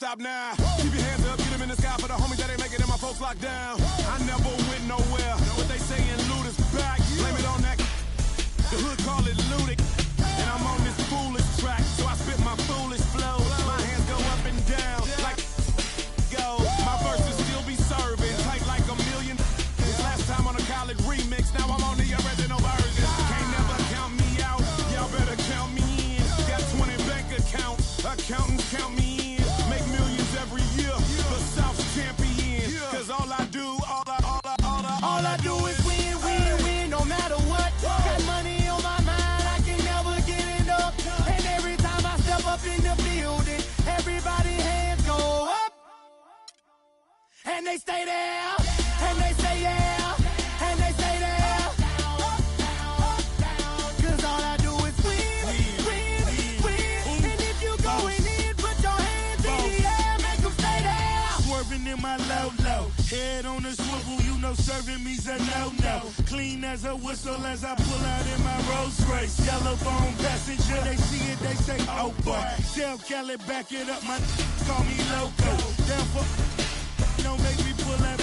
stop now. Keep your hands up, get them in the sky for the homies that ain't making it, my folks locked down. I never went nowhere, but they saying loot is back. Blame it on that. The hood call it looting. And I'm on this foolish track, so I spit my foolish flow. My hands go up and down like go. My verses still be serving, tight like a million. This last time on a college remix, now I'm on the original version. Can't never count me out, y'all better count me in. Got 20 bank accounts, accountants count me in. Make millions every year, the South's champion. Cause all I do, all I do is win, win, win, no matter what. Got money on my mind, I can never get enough. And every time I step up in the building, everybody hands go up. And they stay there, and they say yeah, and they stay there. Cause all I do is win, win, win. And if you going in, put your hands in the air, make them stay there. Swerving in my low, head on a swivel, you know serving me's a no-no. Clean as a whistle as I pull out in my Rolls Royce. Yellow bone passenger, they see it, they say, oh boy. Tell Cali, back it up, my call me loco. Down for, don't make me pull that.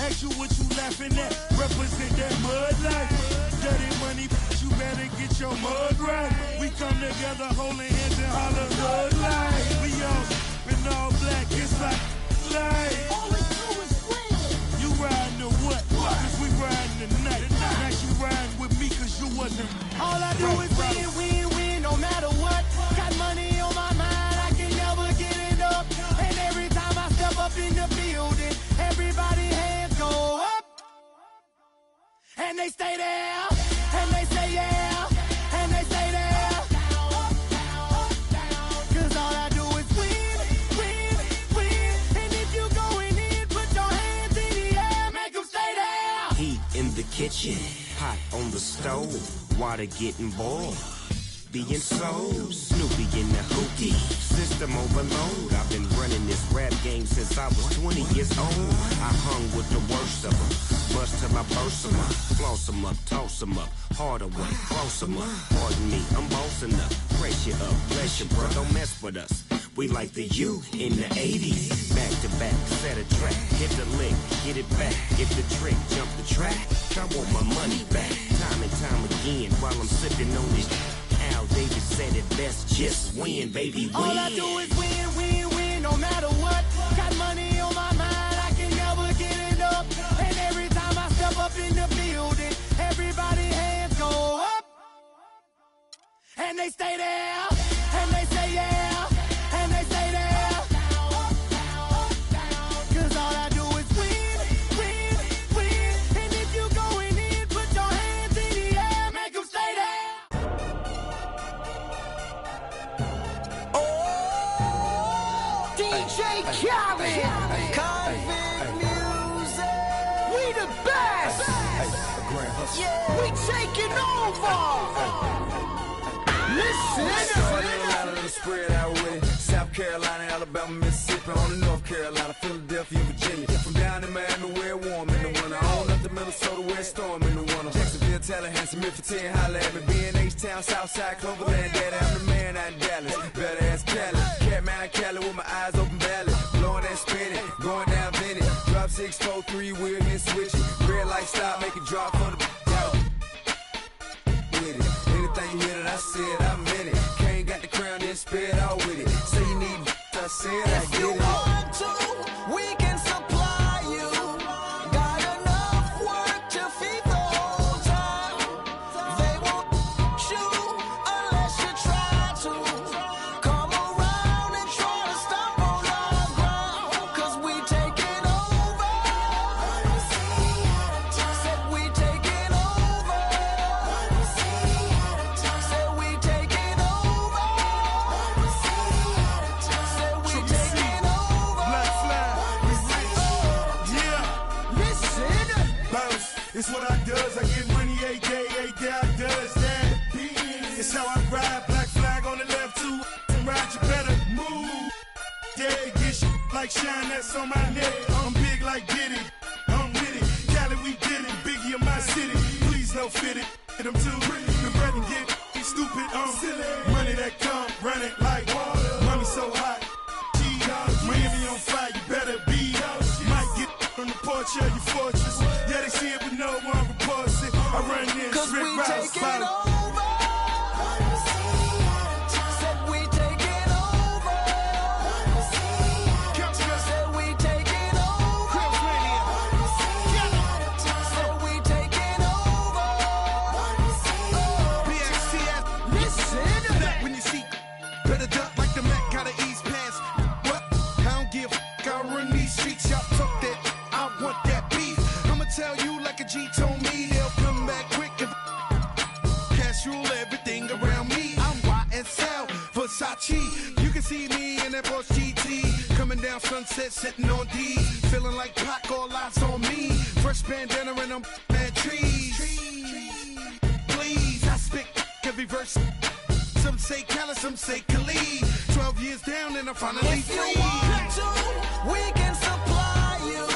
Ask you what you laughing at, represent that mud life. Dirty money, you better get your mud right. We come together holding hands and holler hood life. We all in all black, it's like life. All we do is win. You riding to what? Cause we riding tonight. Now you riding with me cause you wasn't. All I do is win, win, win, no matter what. Got money on my mind, I can never get enough. And every time I step up in the building, everybody hands go up. And they stay there, and they say yeah, and they stay there. Cause all I do is win, win, win. And if you going in, put your hands in the air, make them stay there. Heat in the kitchen, hot on the stove, water getting boiled. Being sold, Snoopy in the hookie, system overload. I've been running this rap game since I was 20 years old. I hung with the worst of them, bust till I burst them up, floss them up, toss them up, harder work, close them up. Pardon me, I'm bossing up, press you up, bless you, bro, don't mess with us. We like the U in the 80s, back to back, set a track, hit the lick, get it back, get the trick, jump the track. I want my money back, time and time again, while I'm sipping on this. Al Davis said it best, just win, baby, win. All I do is win, win, win, no matter what. Got money on my mind, I can never get enough. And every time I step up in the building, everybody hands go up. And they stay there, and they say yeah, and they stay there. Cause all I do is win, win, win. And if you going in, put your hands in the air, make them stay there. DJ Khaled, convict music. We the best. We taking over. Listen. Spread out with it. South Carolina, Alabama, Mississippi, on to North Carolina, Philadelphia, Virginia. From down in Miami, where it's warm in the winter. On up to Minnesota, where it's storm in the winter. Jacksonville, Tallahassee, Memphis, 10, holla at me. B&H-Town, Southside, Cloverland, Daddy, I'm the man out in Dallas. Better ass Cali. Catman, Cali with my eyes open, valley. Blowing and spinning, going down Vinny. Drop 6, 4, 3, wheel, hit switching. Red light stop, make it drop for the out. With it. Anything you hear that I said, I meant it. Can't got the crown, then spit out with it. Say you need I said, I If get you it. want to, we can supply you. Got enough work to feed the whole town. They won't you unless you try to. Come around and try to stop on our ground. Cause we taking over. Said we taking over. Said we taking over. Said we taking over. Black flag, we rich, yeah. Listen. Bounce, it's what I does. I get money a day I does that. It's how I ride. Black flag on the left too. And ride, you better move. Yeah, get shit like shine that's on my neck. I'm big like Diddy. I'm with it. Cali, we did it. Biggie in my city. Please don't fit it. Hit them too. The bread and get stupid. Money that come, run it like water. Money so hot. G You can see me in that Porsche GT, coming down Sunset, sitting on D, feeling like Pac, all eyes on me. Fresh bandana and I'm mad trees. Please, I spit every verse. Some say Khaled, some say Khalid. 12 years down and I'm finally If free. you want to, we can supply you.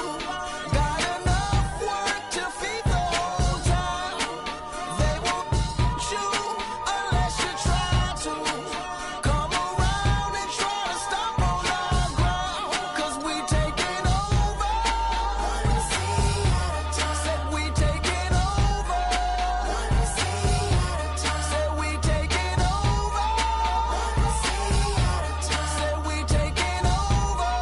Got enough work to feed the whole town. They won't you unless you try to. Come around and try to stop on our ground. Cause we taking over. Said we taking over. Said we taking over. Said we taking over.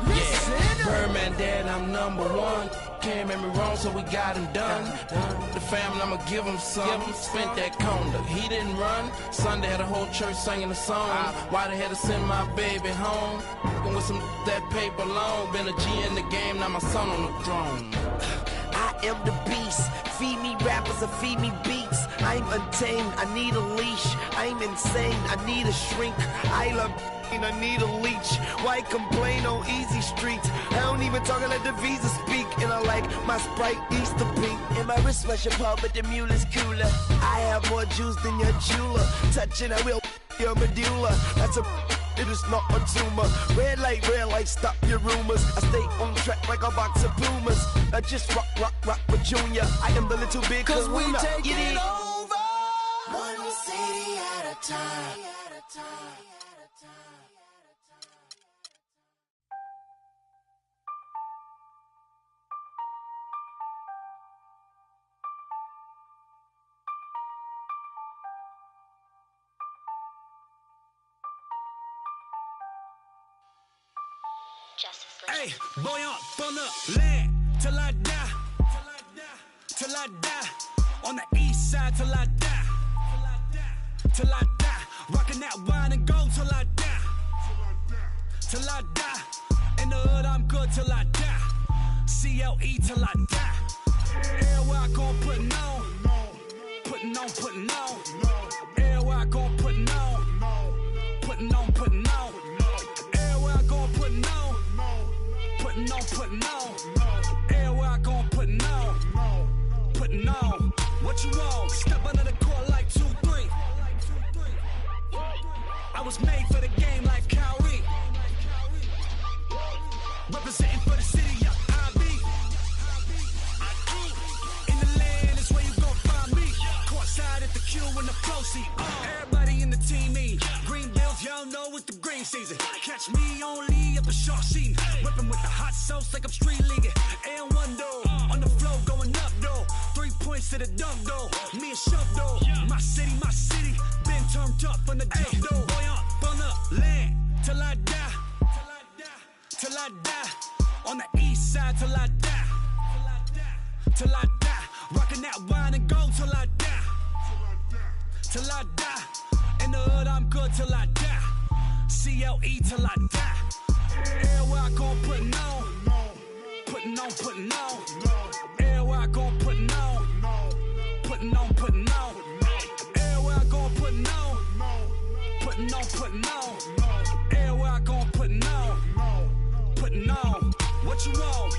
Listen. Birdman dead, I'm number one. Can't make me wrong, so we got him done. The family, I'ma give him some. Spent that conda, he didn't run. Sunday had a whole church singing a song. Why they had to send my baby home? With some that paper long. Been a G in the game, now my son on the throne. I am the beast. Feed me rappers or feed me beats. I'm untamed, I need a leash. I'm insane, I need a shrink. I love and I need a leech. Why complain on easy streets? I don't even talk, I let the visa speak. And I like my Sprite Easter pink. And my wrist rush apart, but the mule is cooler. I have more juice than your jeweler. Touching, I will your medulla. That's a it is not a tumor. Red light, stop your rumors. I stay on track like a box of Pumas. I just rock with Junior. I am the little big Cause we Kahuna. taking over. One city at a time. Hey, boy, up on the land till I die. Till I die. On the east side till I die. Till I die. Rocking that wine and gold till I die. Till I die. In the hood, I'm good till I die. CLE till I die. Everywhere I gon' puttin' on. Puttin' on. Everywhere I gon' puttin' on. Puttin' on. Everywhere I gon' puttin' on. Puttin' on. Everywhere I gon' puttin' on. What you want? Step under the court like 2-3. I was made for the game like Kyrie. Representing for the city, yeah, I be. In the land is where you gon' find me. Courtside at the Q and the flow seat. Everybody in the team me. Green Bills, y'all know it's the green season. Catch me only up a short seat. Whipping with the hot sauce like I'm street leaguing. And one door on the floor going up though. 3 points to the dunk though. Me and Shove though. My city. Been turned up from the jump though. Boy, up on the land till I die. Till I die. On the east side till I die. Till I die. Rocking that wine and gold till I die. Till I die. In the hood, I'm good till I die. CLE till I die. Everywhere I gon' puttin' on. Puttin' on. Everywhere I gon' puttin' on. Puttin' on. Everywhere I gon' puttin' on. Puttin' on. Everywhere I gon' puttin' on. What you want?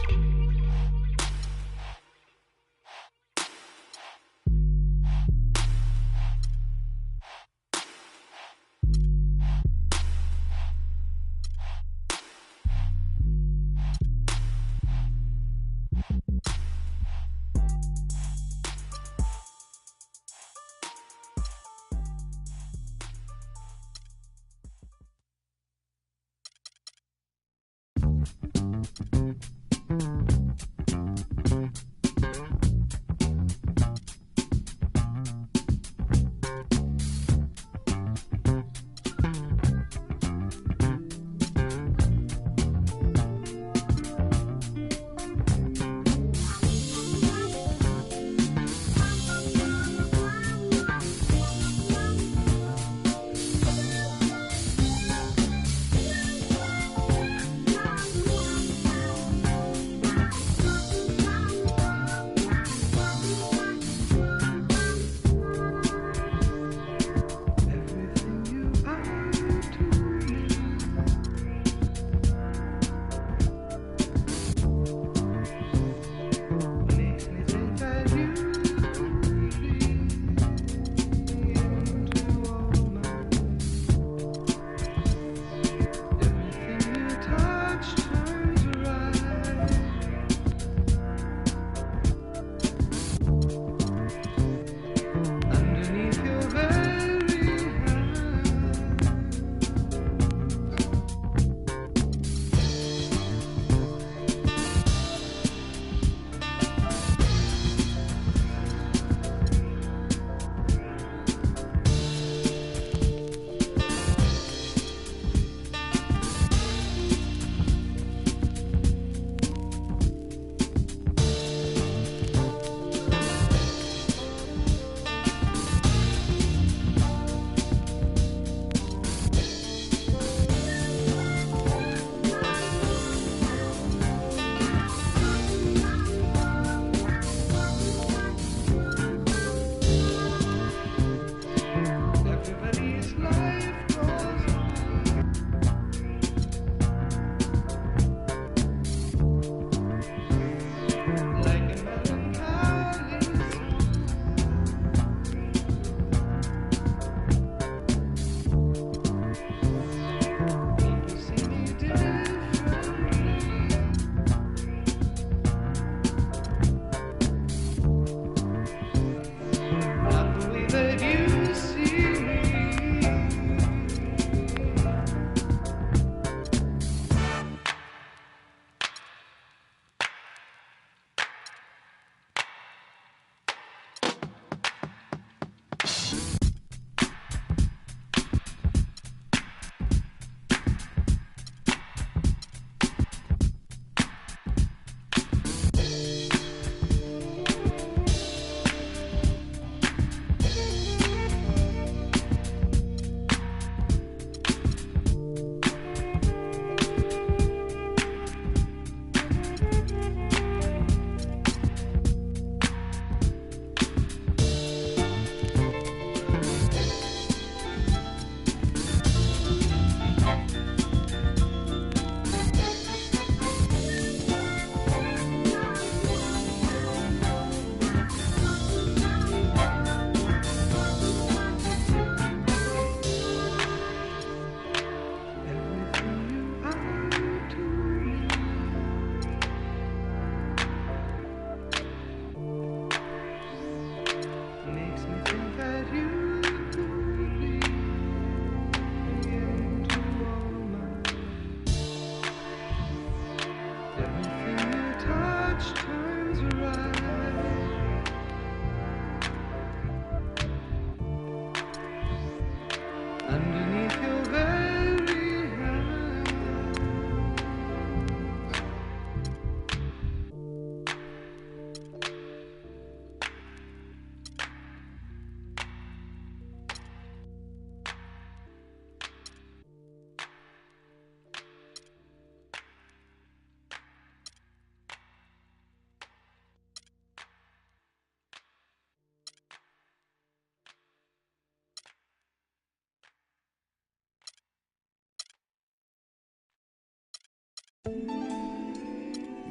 underneath your very eyes.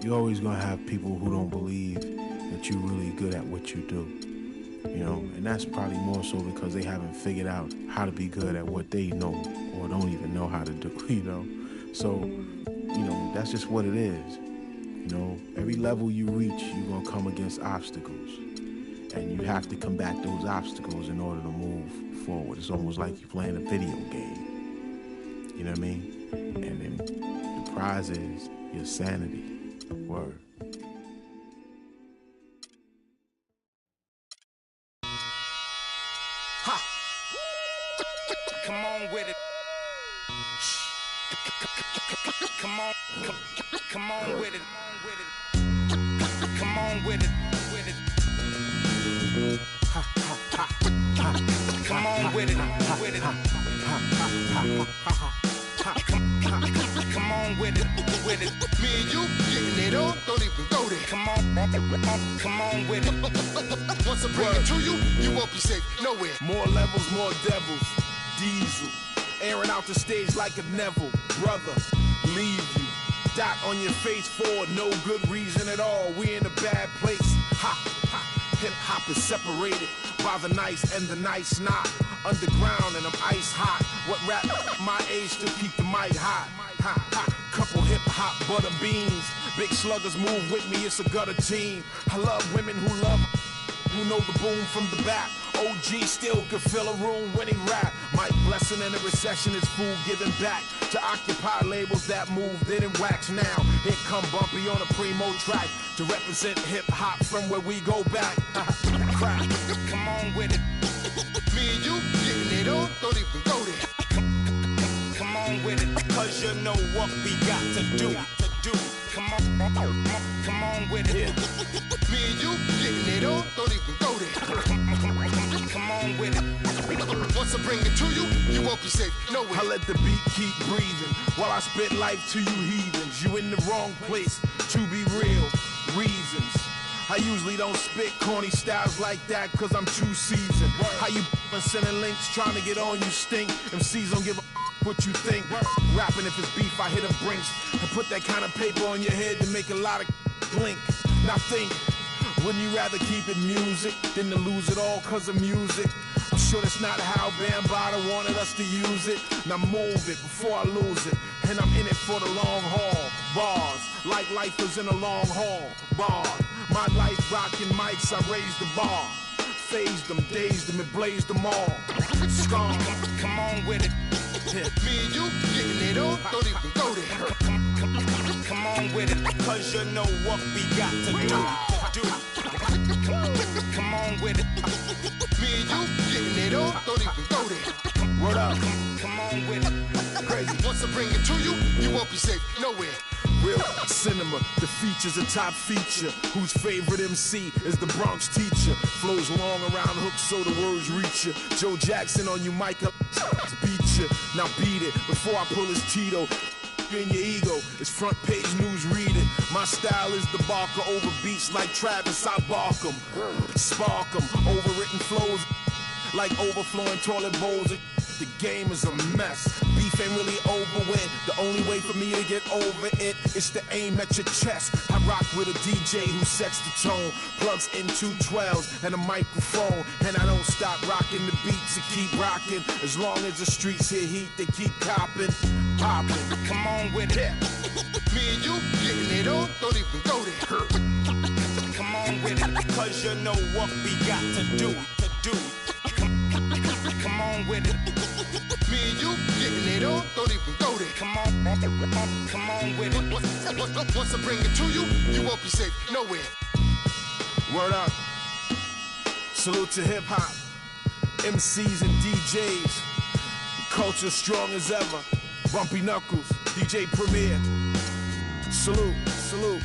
You're always gonna have people who don't believe that you're really good at what you do, you know, and that's probably more so because they haven't figured out how to be good at what they know or don't even know how to do, you know. So, you know, that's just what it is. You know, every level you reach, you're gonna come against obstacles, and you have to combat those obstacles in order to move forward. It's almost like you're playing a video game. You know what I mean? And then the prize is your sanity. Word. Ha! Come on with it. Come on, come on with it. Come on with it. Ha, ha, ha, ha. Come on with it. With it. Come on with it. With it. Me and you getting it on, don't even go there. Come on with it. Once I bring it to you, you won't be safe nowhere. More levels, more devils. Diesel, airing out the stage like a Neville. Brother, leave you. Dot on your face for no good reason at all. We in a bad place. Ha, ha. Hip hop is separated by the nice and the nice not. Underground and I'm ice hot. What rap my age still keep the mic hot. Ha, ha. Couple hip hop butter beans. Big sluggers move with me, it's a gutter team. I love women who know the boom from the back. OG still could fill a room when he rap. Mike Blessing in a recession is fool giving back to occupy labels that move, didn't wax now. Here come Bumpy on a primo track to represent hip hop from where we go back. Crack. Come on with it. Me and you getting it on, don't even go there. Come on with it. Cause you know what we got to do. Come on with it. Me and you getting it on, don't even go there. Come on with it. Once I bring it to you, you won't be safe nowhere. I let the beat keep breathing while I spit life to you heathens. You in the wrong place, to be real, reasons. I usually don't spit corny styles like that cause I'm too seasoned. How you sending links trying to get on, you stink. MCs don't give a what you think. Rapping if it's beef, I hit a brinks and put that kind of paper on your head to make a lot of blink. Now think, wouldn't you rather keep it music than to lose it all cause of music? I'm sure that's not how Bambaataa wanted us to use it. Now move it before I lose it. And I'm in it for the long haul. Bars, like lifers in a long haul. Bar, my life rocking mics, I raised the bar. Phased them, dazed them, and blazed them all. Scar, come on with it. Me and you getting it on, don't even go there. Come on with it. Cause you know what we got to do. Come on with it. Me and you getting it on, don't even go there. Word up. Come on with it. Crazy. Once I bring it to you, you won't be safe nowhere. Real cinema, the feature's a top feature. Whose favorite MC is the Bronx teacher? Flows long around hooks so the words reach you. Joe Jackson on you, Micah, beat you. Now beat it before I pull his Tito. In your ego, it's front page news, read it. My style is the barker over beats like Travis, I bark 'em. Spark 'em, overwritten flows like overflowing toilet bowls. The game is a mess. Beef ain't really over with. The only way for me to get over it is to aim at your chest. I rock with a DJ who sets the tone, plugs in 212s and a microphone, and I don't stop rocking the beats and keep rocking. As long as the streets hear heat, they keep copping, popping. Come on with it. Me and you getting it on, don't even go there. Come on with it. Cause you know what we got to do. Come on with it. Me and you getting it on, don't even go there. Come on with it. Once I bring it to you, you won't be safe nowhere. Word up. Salute to hip hop, MCs and DJs. culture strong as ever. Bumpy Knuckles, DJ Premier. Salute, salute.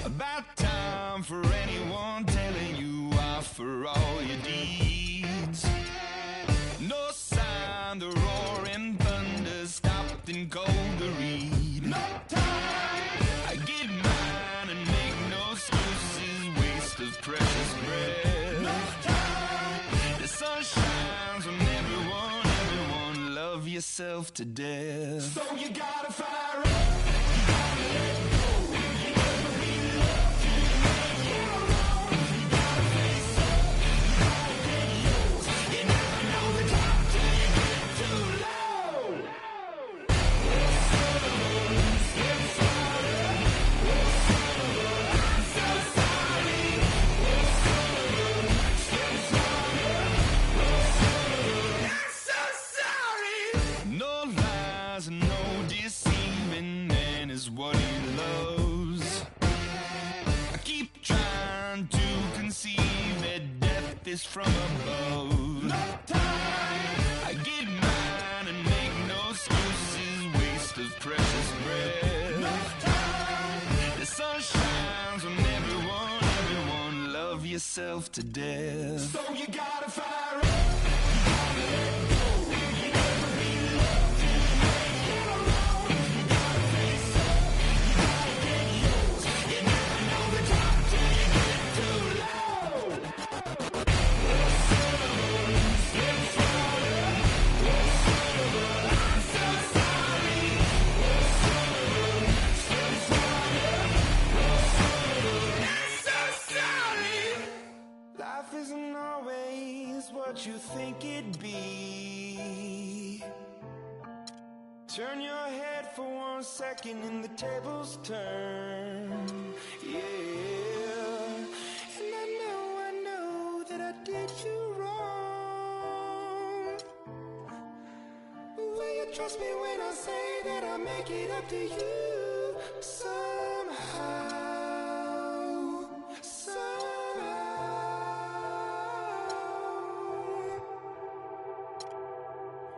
About time for anyone telling you off for all your deeds. No sign the roaring thunder stopped and cold to read. No time! I get mine and make no excuses, waste of precious breath. No time! The sun shines on everyone, love yourself to death. So you gotta fire up, you gotta let go. You never be loved till you make it wrong. You gotta face up, you gotta get yours. You never know the top till you get too low. Steps harder. I'm so sorry. Steps harder. I'm so sorry. No lies and no deceiving, man, is what he loves. I keep trying to conceive that death is from above. No time. I get mine and make no excuses, waste of precious breath. No time. The sun shines on everyone, love yourself to death. So you gotta fire up, you gotta let go. You never be loved till you make it wrong. You gotta face up, you gotta get yours. You never know the top till you get too low. Steps harder. I'm so sorry. Steps harder. I'm so sorry. Life isn't always what you think it'd be. Turn your head for 1 second and the tables turn. Yeah. And I know that I did you wrong. Will you trust me when I say that I'll make it up to you somehow?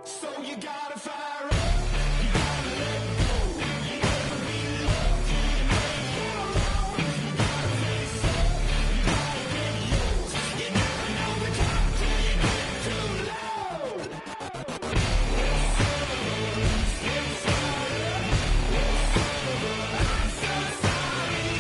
So you gotta fire up, you gotta let go. You never be loved till you make it wrong. You gotta face up, you gotta get yours. You never know the top till you get too low. Steps harder. I'm so sorry.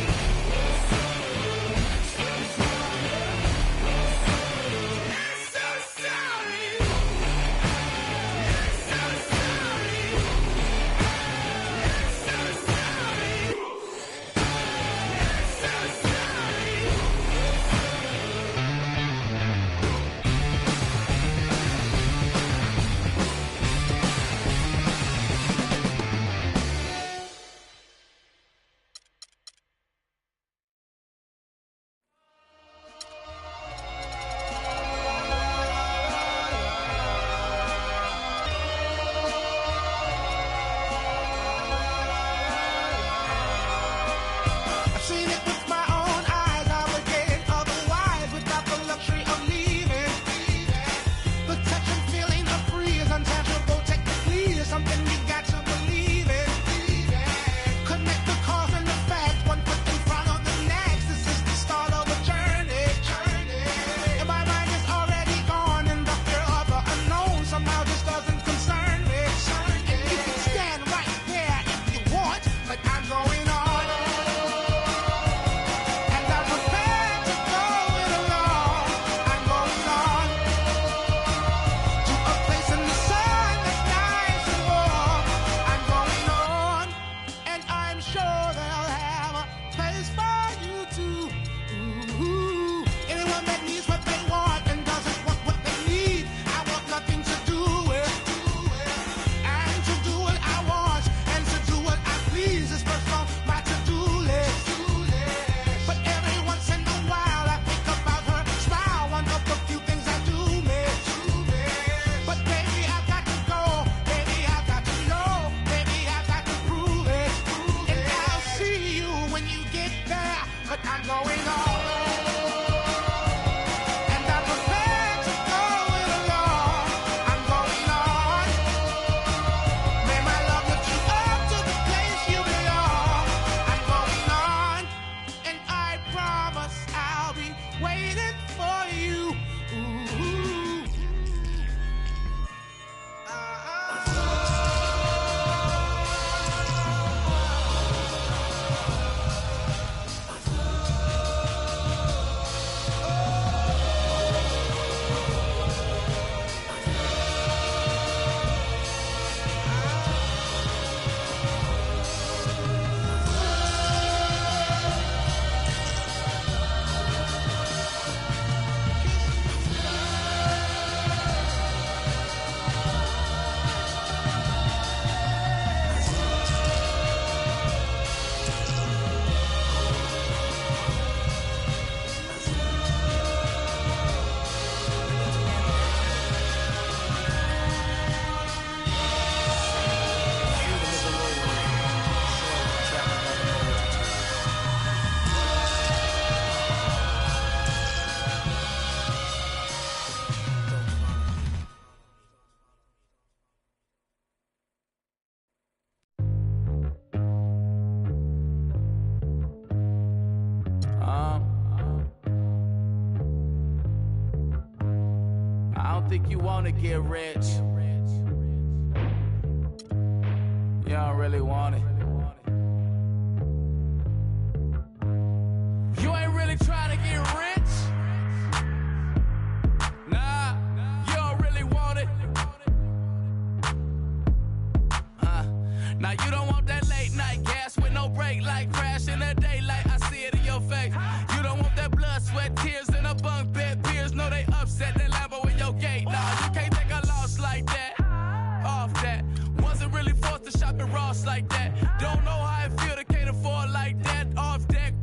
think you wanna get rich. You don't really want it. You ain't really trying to get rich. Nah, you don't really want it. Now you don't want that late night gas with no break, like crash in the daylight. I see it in your face. You don't want that blood, sweat, tears in a bunk bed. Peers know they upset. That Lambo in your gate. Nah, you can't take a loss like that. Off that. Wasn't really forced to shop at Ross like that. Don't know how it feel to can't afford like that. Off deck.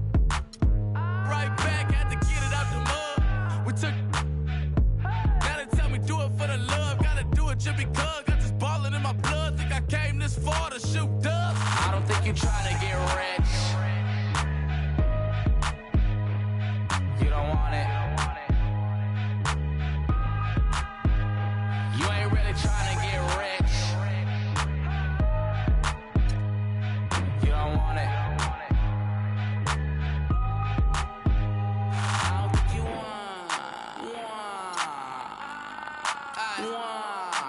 Right back, had to get it out the mud. We took. Now they tell me do it for the love. Gotta do it just because. Got this ballin' in my blood. Think I came this far to shoot dubs. I don't think you trying to get rich. You don't want it. You ain't really trying to get rich. You don't want it. I don't think you want.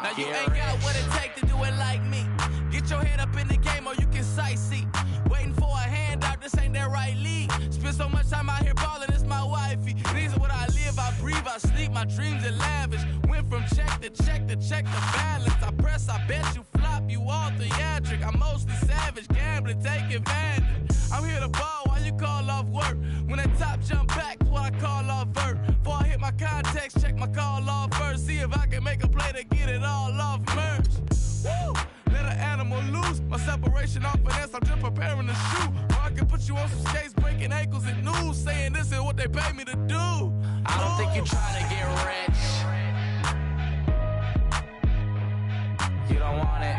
Now you ain't got what it takes to do it like me. Get your head up in the game or you can sightsee. Waiting for a handout, this ain't that right league. Spend so much time out here ballin', it's my wifey. These are what I live, I breathe, I sleep, my dreams are lavish. Went from check to check to check the balance. I press, I bet you flop, you all theatric. I'm mostly savage, gambling, take advantage. I'm here to ball while you call off work. When that top jump back, what I call off vert. Before I hit my context, check my call off first. See if I can make a play to get it all off merge. Woo! Let an animal loose. My separation off finesse, I'm just preparing to shoot. Or I can put you on some skates, breaking ankles and news, saying this is what they pay me to do. I don't think you're trying to get rich. You don't want it.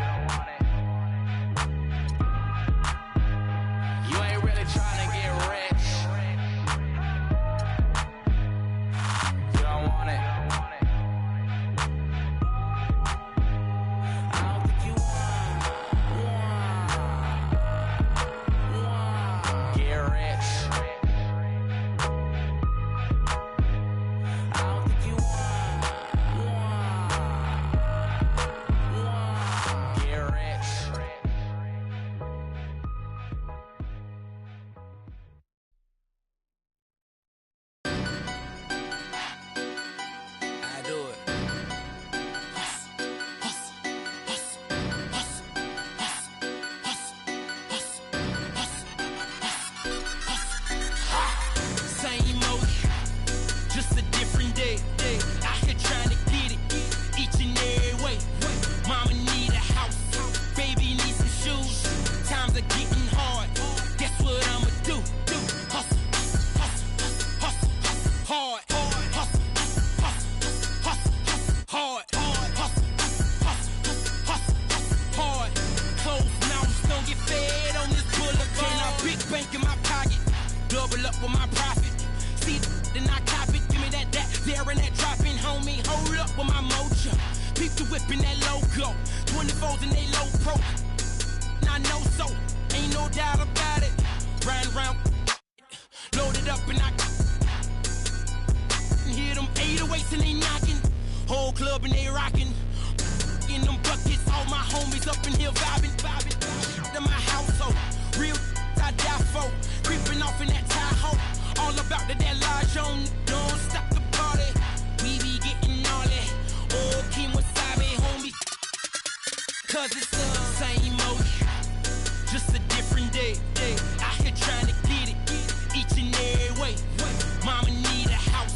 You ain't really trying to get rich. You don't want it. I don't think you want. Get rich. I don't think you want. Get rich. I do it. Same motion, just a different day. Out here trying to get it, each and every way. Mama need a house, baby need some shoes. Times are getting hard, guess what I'ma do? Hustle, hustle, hustle, hard. Hustle, hustle, hustle, hard. Hustle, hustle, hustle, hard. Closed mouths don't get fed on this boulevard. Can I big bank in my pocket? Double up with my profit. See, then I cop it. Give me that, there and that dropping, homie. Hold up with my mojo. Peep the whip in that logo. 24s in they low pro. I know so. Ain't no doubt about it. Riding around, loaded up and I hear them 808s and they knocking. Whole club and they rocking. In them buckets, all my homies up in here vibing. To my household. Real I die for. Creeping off in that Tahoe. All about that large on. Don't stop the party. We be getting all that. Oh, Kim Wasabi, homie. Cause it's the same motion. Just a different day. Out here trying to get it. Each and every way. Mama need a house.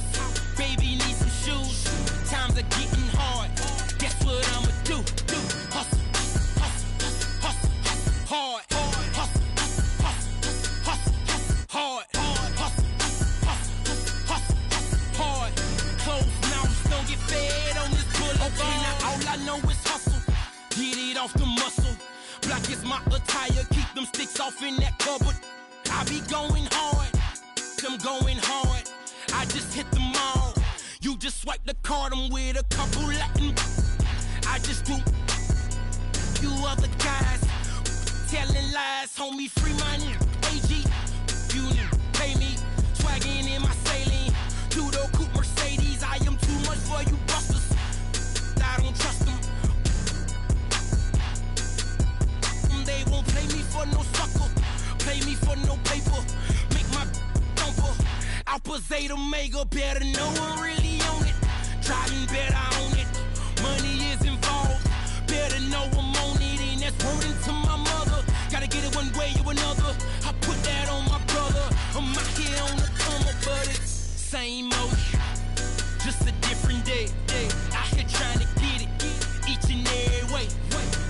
Baby need some shoes. Times are getting hard. Guess what I'ma do? Hustle, hustle, hustle, hard. Hustle, hustle, hustle, hard. Hustle, hustle, hustle, hard. Closed mouths don't get fed on this boulevard. Okay, now all I know is hustle. Get it off the muscle. Black is my attire. Keep them sticks off in that cupboard. I be going hard. Them going hard. I just hit them all. You just swipe the card, I'm with a couple Latin. I just do you other guys telling lies, homie, free money. AG, you pay me. Swagging in my saline. Two-door coupe Mercedes. I am too much for you busters. paper, no paper. Make my thumper. Alpha, Zeta, Omega, better know I'm really on it. Driving better on it. Money is involved. Better know I'm on it. And that's wording to my mother. Gotta get it one way or another. I put that on my brother. I'm out here on the come up, but it's same old. Just a different day. Out here trying to get it. Each and every way.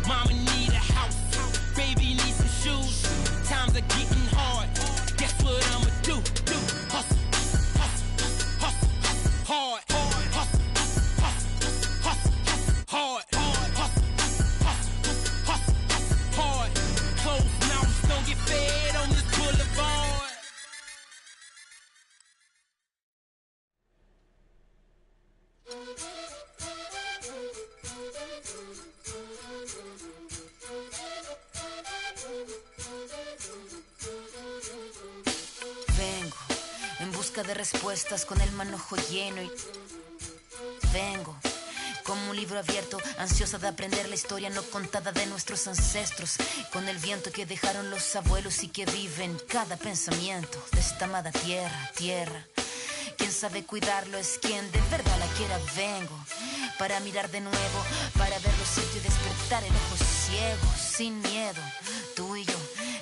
Mama need a house. Baby need some shoes. Times are getting hard. Guess what I'ma do? Hustle. Hard. Hustle. Hard. Hard. Closed mouths don't get fed on this boulevard. Vengo en busca de respuestas con el manojo lleno y vengo como un libro abierto, ansiosa de aprender la historia no contada de nuestros ancestros, con el viento que dejaron los abuelos y que vive en cada pensamiento de esta amada tierra. Quien sabe cuidarlo es quien de verdad la quiera. Vengo para mirar de nuevo, para ver lo cierto y despertar el ojo ciego, sin miedo. Tú y yo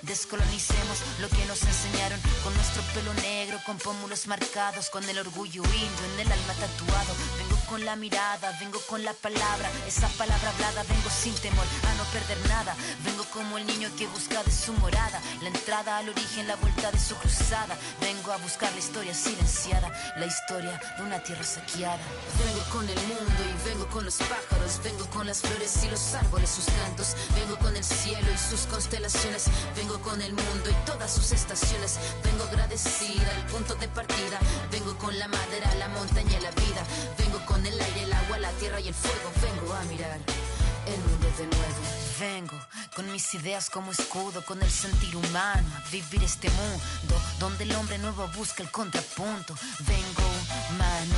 descolonicemos lo que nos enseñaron, con nuestro pelo negro, con pómulos marcados, con el orgullo indio en el alma tatuado. Vengo con la mirada, vengo con la palabra, esa palabra hablada. Vengo sin temor a no perder nada. Vengo como el niño que busca de su morada, la entrada al origen, la vuelta de su cruzada. Vengo a buscar la historia silenciada, la historia de una tierra saqueada. Vengo con el mundo y vengo con los pájaros, vengo con las flores y los árboles, sus cantos. Vengo con el cielo y sus constelaciones, vengo con el mundo y todas sus estaciones. Vengo agradecida al punto de partida, vengo con la madera, la montaña y la vida. Vengo con el aire, el agua, la tierra y el fuego. Vengo a mirar el mundo de nuevo. Vengo con mis ideas como escudo, con el sentir humano, a vivir este mundo donde el hombre nuevo busca el contrapunto. Vengo humano,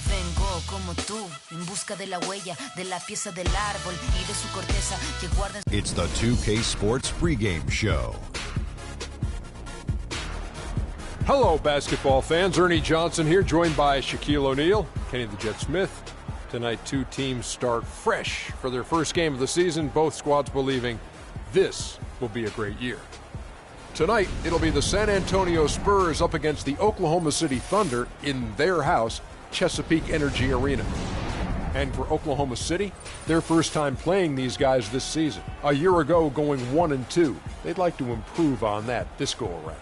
vengo como tú, en busca de la huella, de la pieza del árbol y de su corteza que guarda. It's the 2K Sports pregame show. Hello, basketball fans. Ernie Johnson here, joined by Shaquille O'Neal, Kenny the Jet Smith. Tonight, two teams start fresh for their first game of the season, both squads believing this will be a great year. Tonight, it'll be the San Antonio Spurs up against the Oklahoma City Thunder in their house, Chesapeake Energy Arena. And for Oklahoma City, their first time playing these guys this season. A year ago, going 1-2. They'd like to improve on that this go-around.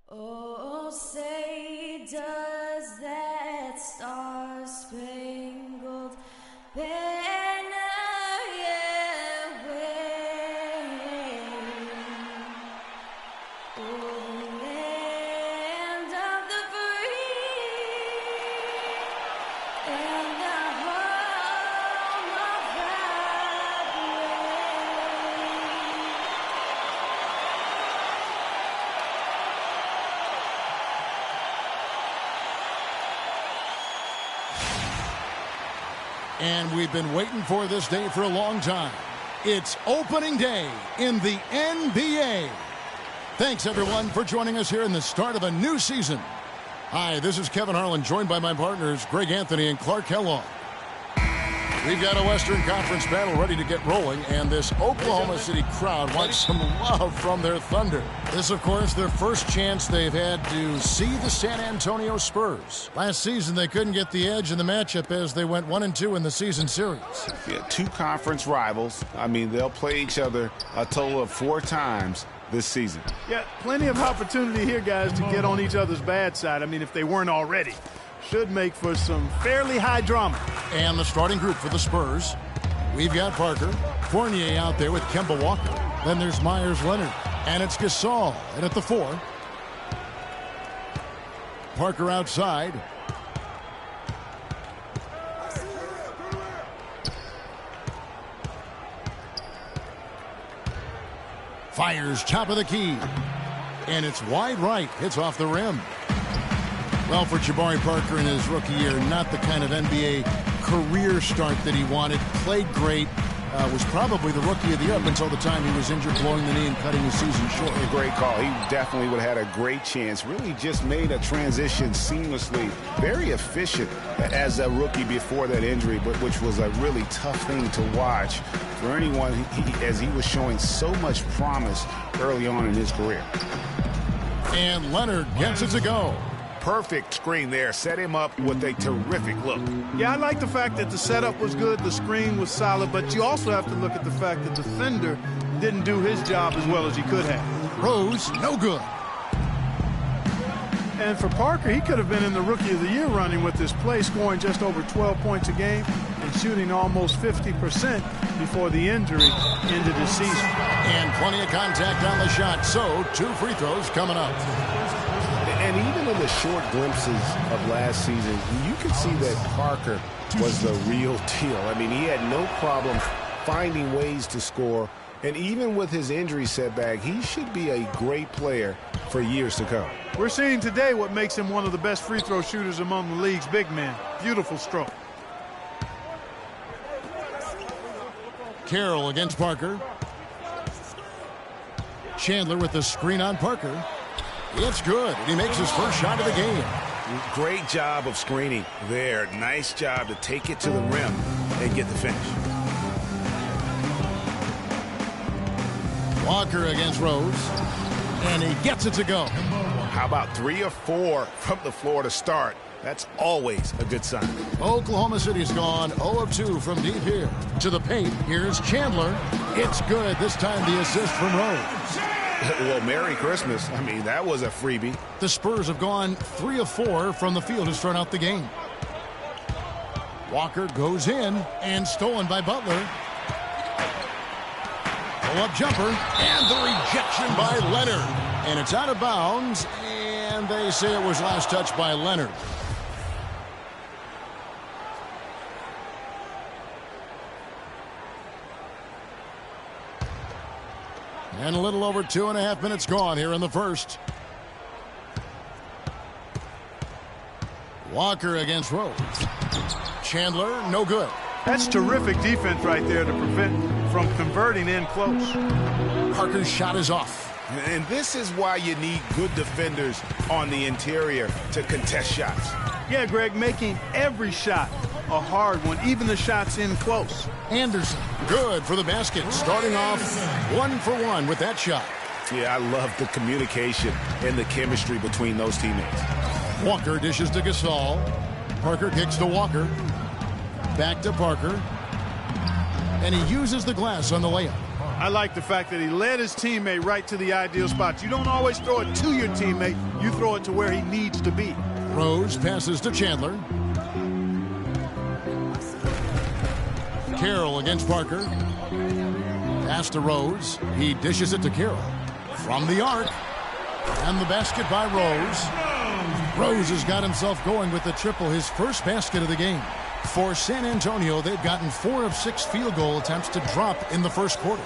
Oh, say does that star-spangled banner yet wave o'er the land of the free and the home of the And we've been waiting for this day for a long time. It's opening day in the NBA. Thanks, everyone, for joining us here in the start of a new season. Hi, this is Kevin Harlan, joined by my partners, Greg Anthony and Clark Kellogg. We've got a Western Conference battle ready to get rolling, and this Oklahoma City crowd wants some love from their Thunder. This, of course, their first chance they've had to see the San Antonio Spurs. Last season, they couldn't get the edge in the matchup as they went 1-2 in the season series. Yeah, two conference rivals. I mean, they'll play each other a total of 4 times this season. Yeah, plenty of opportunity here, guys, to get on each other's bad side. I mean, if they weren't already. Should make for some fairly high drama. And the starting group for the Spurs. We've got Parker, Fournier out there with Kemba Walker. Then there's Myers Leonard. And it's Gasol. And at the 4. Parker outside. Fires top of the key. And it's wide right. Hits off the rim. Well, for Jabari Parker in his rookie year, not the kind of NBA career start that he wanted. Played great, was probably the rookie of the year up until the time he was injured, blowing the knee and cutting his season short. A great call. He definitely would have had a great chance. Really just made a transition seamlessly. Very efficient as a rookie before that injury, but which was a really tough thing to watch for anyone, as he was showing so much promise early on in his career. And Leonard gets it to go. Perfect screen there. Set him up with a terrific look. Yeah, I like the fact that the setup was good, the screen was solid, but you also have to look at the fact that the defender didn't do his job as well as he could have. Rose, no good. And for Parker, he could have been in the Rookie of the Year running with this play, scoring just over 12 points a game and shooting almost 50% before the injury ended his season. And plenty of contact on the shot, so 2 free throws coming up. And even in the short glimpses of last season, you could see that Parker was the real deal. I mean, he had no problem finding ways to score. And even with his injury setback, he should be a great player for years to come. We're seeing today what makes him one of the best free throw shooters among the league's big men. Beautiful stroke. Carroll against Parker. Chandler with the screen on Parker. It's good. He makes his first shot of the game. Great job of screening there. Nice job to take it to the rim and get the finish. Walker against Rose. And he gets it to go. How about 3 or 4 from the floor to start? That's always a good sign. Oklahoma City's gone 0 of 2 from deep here. To the paint. Here's Chandler. It's good. This time the assist from Rose. Well, Merry Christmas. I mean, that was a freebie. The Spurs have gone 3 of 4 from the field to start out the game. Walker goes in and stolen by Butler. Pull-up jumper and the rejection by Leonard. And it's out of bounds, and they say it was last touched by Leonard. And a little over 2.5 minutes gone here in the first. Walker against Rose. Chandler, no good. That's terrific defense right there to prevent from converting in close. Parker's shot is off. And this is why you need good defenders on the interior to contest shots. Yeah, Greg, making every shot a hard one, even the shots in close. Anderson, good for the basket. Starting off 1 for 1 with that shot. Yeah, I love the communication and the chemistry between those teammates. Walker dishes to Gasol. Parker kicks to Walker. Back to Parker. And he uses the glass on the layup. I like the fact that he led his teammate right to the ideal spot. You don't always throw it to your teammate. You throw it to where he needs to be. Rose passes to Chandler. Carroll against Parker. Pass to Rose. He dishes it to Carroll. From the arc. And the basket by Rose. Rose has got himself going with the triple, his first basket of the game. For San Antonio, they've gotten 4 of 6 field goal attempts to drop in the first quarter.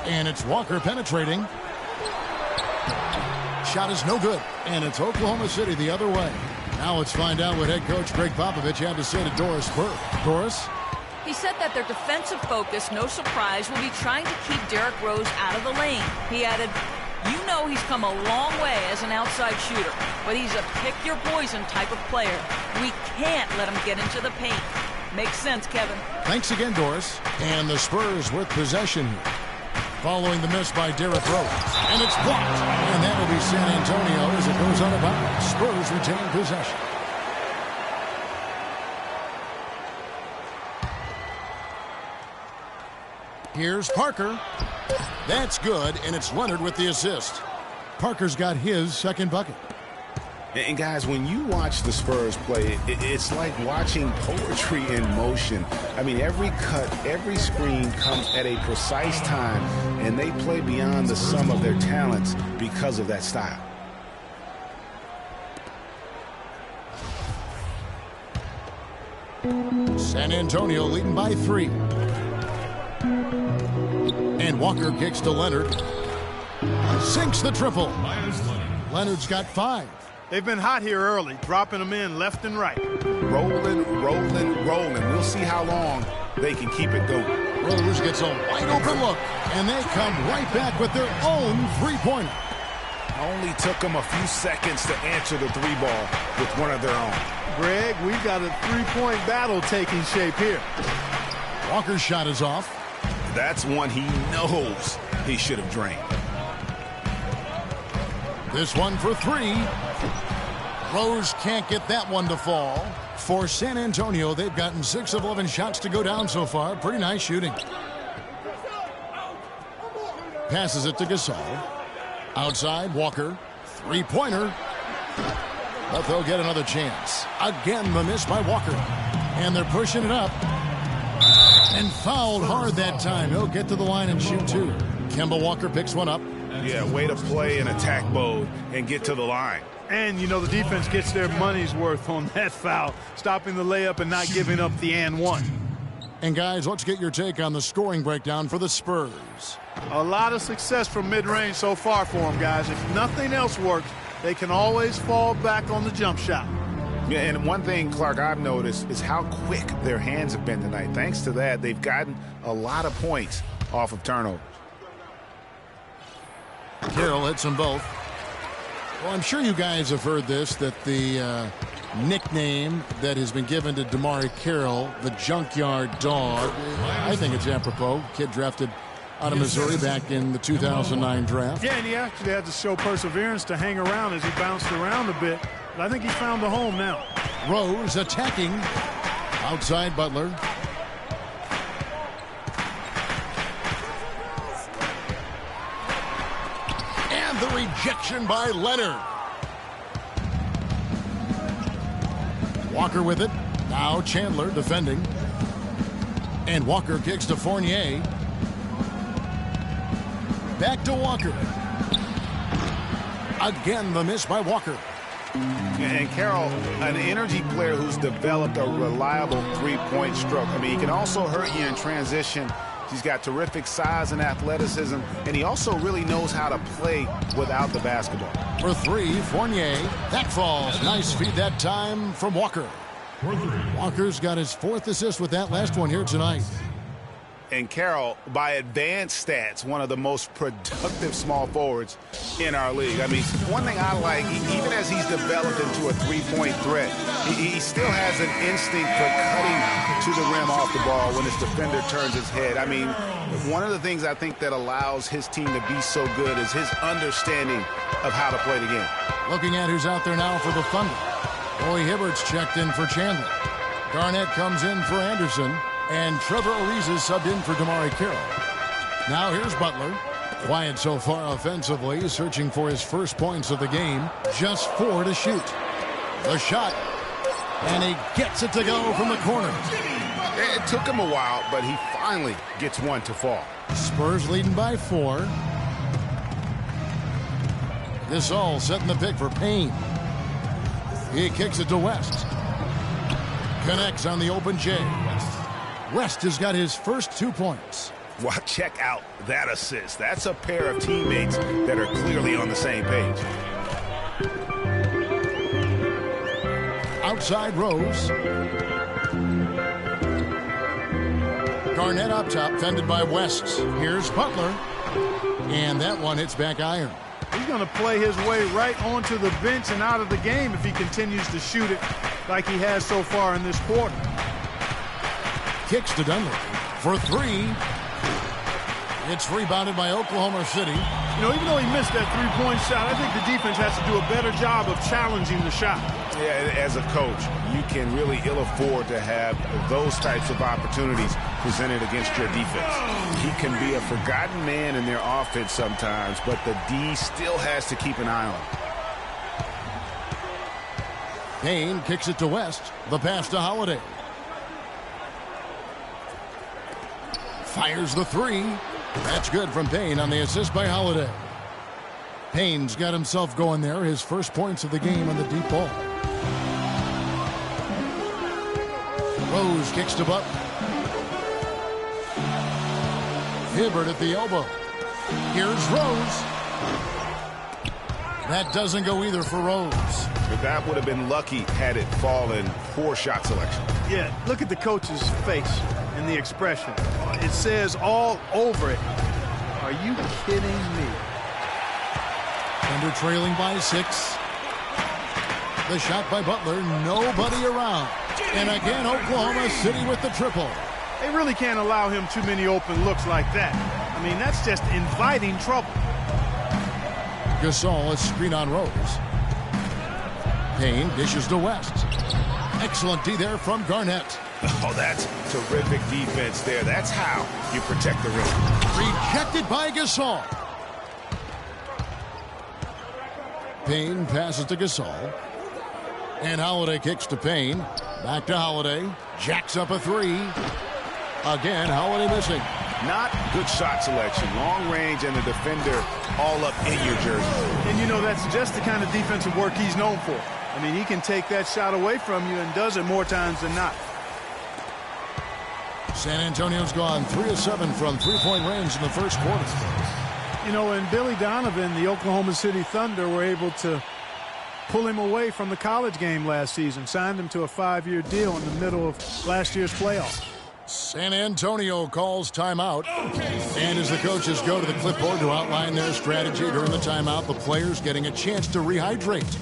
And it's Walker penetrating. Shot is no good. And it's Oklahoma City the other way. Now let's find out what head coach Greg Popovich had to say to Doris Burke. Doris? He said that their defensive focus, no surprise, will be trying to keep Derrick Rose out of the lane. He added, "You know he's come a long way as an outside shooter, but he's a pick-your-poison type of player. We can't let him get into the paint." Makes sense, Kevin. Thanks again, Doris. And the Spurs with possession here. Following the miss by Derrick Rose. And it's blocked. And that will be San Antonio as it goes out of bounds. Spurs retain possession. Here's Parker. That's good, and it's Leonard with the assist. Parker's got his second bucket. And guys, when you watch the Spurs play, it's like watching poetry in motion. I mean, every cut, every screen comes at a precise time, and they play beyond the sum of their talents because of that style. San Antonio leading by 3. And Walker kicks to Leonard. Sinks the triple. Leonard's got 5. They've been hot here early, dropping them in left and right. Rolling, rolling, rolling. We'll see how long they can keep it going. Rose gets a wide open look, and they come right back with their own three-pointer. Only took them a few seconds to answer the three ball with one of their own. Greg, we've got a three-point battle taking shape here. Walker's shot is off. That's one he knows he should have drained. This one for three. Rose can't get that one to fall. For San Antonio, they've gotten 6 of 11 shots to go down so far. Pretty nice shooting. Passes it to Gasol. Outside, Walker. Three-pointer. But they'll get another chance. Again, the miss by Walker. And they're pushing it up. And fouled hard that time. He'll get to the line and shoot two. Kemba Walker picks one up. Yeah, way to play in attack mode and get to the line. And, you know, the defense gets their money's worth on that foul, stopping the layup and not giving up the and one. And, guys, let's get your take on the scoring breakdown for the Spurs. A lot of success from mid-range so far for them, guys. If nothing else works, they can always fall back on the jump shot. Yeah, and one thing, Clark, I've noticed is how quick their hands have been tonight. Thanks to that, they've gotten a lot of points off of turnovers. Carroll hits them both. Well, I'm sure you guys have heard this, that the nickname that has been given to DeMarre Carroll, the Junkyard Dog, I think it's apropos. Kid drafted out of Missouri back in the 2009 draft. Yeah, and he actually had to show perseverance to hang around as he bounced around a bit. But I think he found a home now. Rose attacking. Outside Butler. And the rejection by Leonard. Walker with it. Now Chandler defending. And Walker kicks to Fournier. Back to Walker. Again, the miss by Walker. And Carroll, an energy player who's developed a reliable three-point stroke. I mean, he can also hurt you in transition. He's got terrific size and athleticism, and he also really knows how to play without the basketball. For three, Fournier. That falls. Nice feed that time from Walker. Walker's got his 4th assist with that last one here tonight. And Carroll, by advanced stats, one of the most productive small forwards in our league. I mean, one thing I like, even as he's developed into a three-point threat, he still has an instinct for cutting to the rim off the ball when his defender turns his head. I mean, one of the things I think that allows his team to be so good is his understanding of how to play the game. Looking at who's out there now for the Thunder. Roy Hibbert's checked in for Chandler. Garnett comes in for Anderson. And Trevor Ariza subbed in for DeMarre Carroll. Now here's Butler. Quiet so far offensively, searching for his first points of the game. Just 4 to shoot. The shot. And he gets it to go from the corner. It took him a while, but he finally gets one to fall. Spurs leading by 4. This all setting the pick for Payne. He kicks it to West. Connects on the open J. West has got his first 2 points. Well, check out that assist. That's a pair of teammates that are clearly on the same page. Outside Rose. Garnett up top, fended by West. Here's Butler. And that one hits back iron. He's going to play his way right onto the bench and out of the game if he continues to shoot it like he has so far in this quarter. Kicks to Dunlap for 3. It's rebounded by Oklahoma City. You know, even though he missed that three-point shot, I think the defense has to do a better job of challenging the shot. Yeah, as a coach, you can really ill afford to have those types of opportunities presented against your defense. He can be a forgotten man in their offense sometimes, but the D still has to keep an eye on him. Payne kicks it to West. The pass to Holiday. Fires the 3. That's good from Payne on the assist by Holiday. Payne's got himself going there. His first points of the game on the deep ball. Rose kicks to Butler. Hibbert at the elbow. Here's Rose. That doesn't go either for Rose. But that would have been lucky had it fallen. Poor shot selection. Yeah, look at the coach's face. and the expression. It says all over it. Are you kidding me? Thunder trailing by 6. The shot by Butler, nobody around. And again, Oklahoma City with the triple. They really can't allow him too many open looks like that. I mean, that's just inviting trouble. Gasol, a screen on Rose. Payne dishes to West. Excellent D there from Garnett. Oh, that's terrific defense there. That's how you protect the rim. Rejected by Gasol. Payne passes to Gasol. And Holiday kicks to Payne. Back to Holiday. Jacks up a 3. Again, Holiday missing. Not good shot selection. Long range and the defender all up in your jersey. And you know, that's just the kind of defensive work he's known for. I mean, he can take that shot away from you and does it more times than not. San Antonio's gone 3 of 7 from three-point range in the first quarter. You know, and Billy Donovan, the Oklahoma City Thunder, were able to pull him away from the college game last season, signed him to a 5-year deal in the middle of last year's playoffs. San Antonio calls timeout. And as the coaches go to the clipboard to outline their strategy during the timeout, the players getting a chance to rehydrate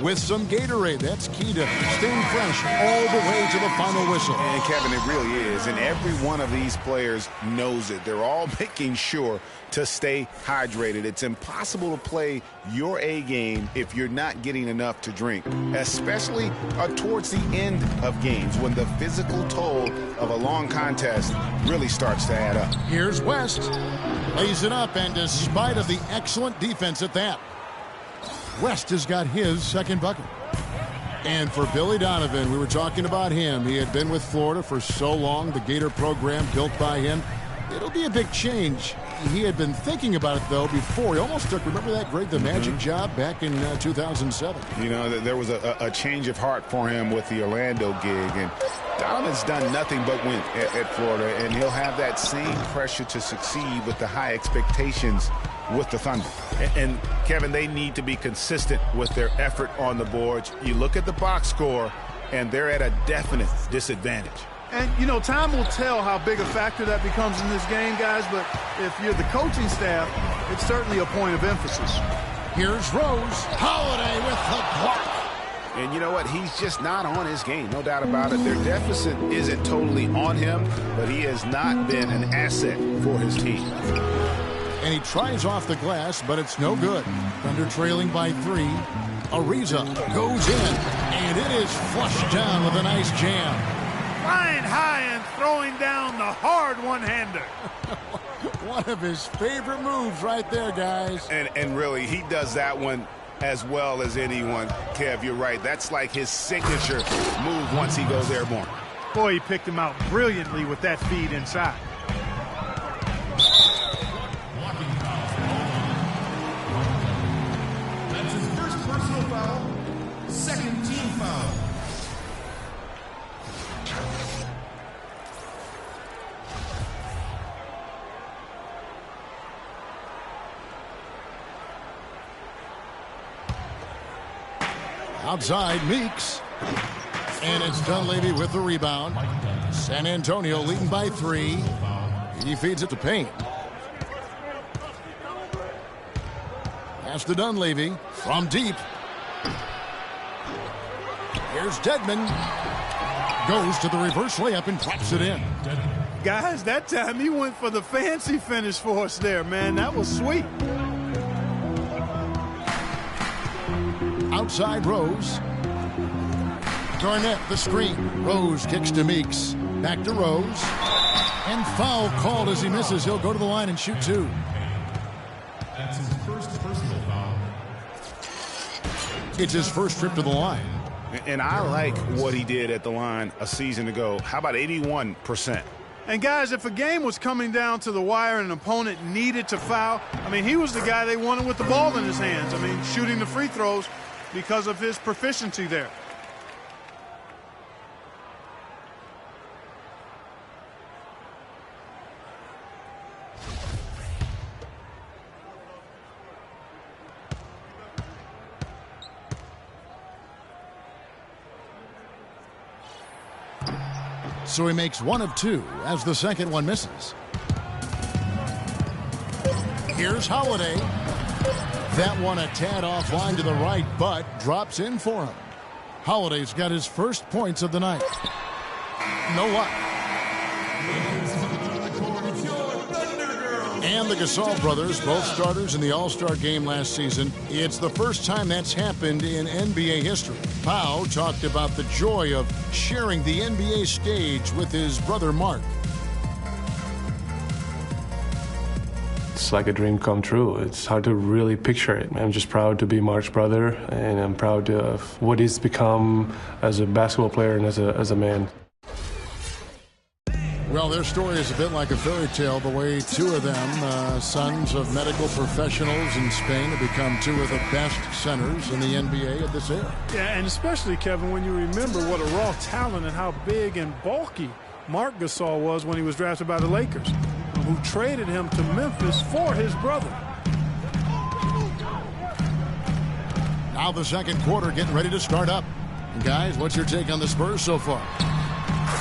with some Gatorade. That's key to staying fresh all the way to the final whistle. And Kevin, it really is. And every one of these players knows it. They're all making sure to stay hydrated. It's impossible to play your A game if you're not getting enough to drink, especially towards the end of games when the physical toll of a long contest really starts to add up. Here's West. Lays it up, and despite of the excellent defense at that, West has got his second bucket. And for Billy Donovan, we were talking about him. He had been with Florida for so long, the Gator program built by him. It'll be a big change. He had been thinking about it, though, before. He almost took, remember that great, the Magic job back in 2007. You know, there was a change of heart for him with the Orlando gig. And Donovan's done nothing but win at Florida. And he'll have that same pressure to succeed with the high expectations with the Thunder. And Kevin, they need to be consistent with their effort on the boards. You look at the box score, and they're at a definite disadvantage. And, you know, time will tell how big a factor that becomes in this game, guys, but if you're the coaching staff, it's certainly a point of emphasis. Here's Rose. Holiday with the block. And you know what? He's just not on his game, no doubt about it. Their deficit isn't totally on him, but he has not been an asset for his team. And he tries off the glass, but it's no good. Thunder trailing by 3. Ariza goes in, and it is flushed down with a nice jam. Flying high and throwing down the hard one-hander. One of his favorite moves right there, guys. And really, he does that one as well as anyone. Kev, you're right. That's like his signature move once he goes airborne. Boy, he picked him out brilliantly with that feed inside. That's his first personal foul, second team foul. Outside, Meeks. And it's Dunleavy with the rebound. San Antonio leading by 3. He feeds it to Payne. Pass to Dunleavy from deep. Here's Dedman. Goes to the reverse layup and claps it in. Guys, that time he went for the fancy finish for us there, man. That was sweet. Outside Rose. Garnett the screen. Rose kicks to Meeks. Back to Rose. And foul called as he misses. He'll go to the line and shoot 2. That's his first personal foul. It's his first trip to the line. And I like what he did at the line a season ago. How about 81%? And guys, if a game was coming down to the wire and an opponent needed to foul, I mean, he was the guy they wanted with the ball in his hands. I mean, shooting the free throws because of his proficiency there. so he makes 1 of 2 as the second one misses. Here's Holiday. That one a tad offline to the right, but drops in for him. Holiday's got his first points of the night. No luck. And the Gasol brothers, both starters in the All-Star game last season. It's the first time that's happened in NBA history. Pau talked about the joy of sharing the NBA stage with his brother Mark. It's like a dream come true. It's hard to really picture it. I'm just proud to be Mark's brother, and I'm proud of what he's become as a basketball player and as a man. Well, their story is a bit like a fairy tale, the way two of them, sons of medical professionals in Spain, have become two of the best centers in the NBA at this era. Yeah, and especially, Kevin, when you remember what a raw talent and how big and bulky Marc Gasol was when he was drafted by the Lakers, who traded him to Memphis for his brother. Now the second quarter getting ready to start up. And guys, what's your take on the Spurs so far?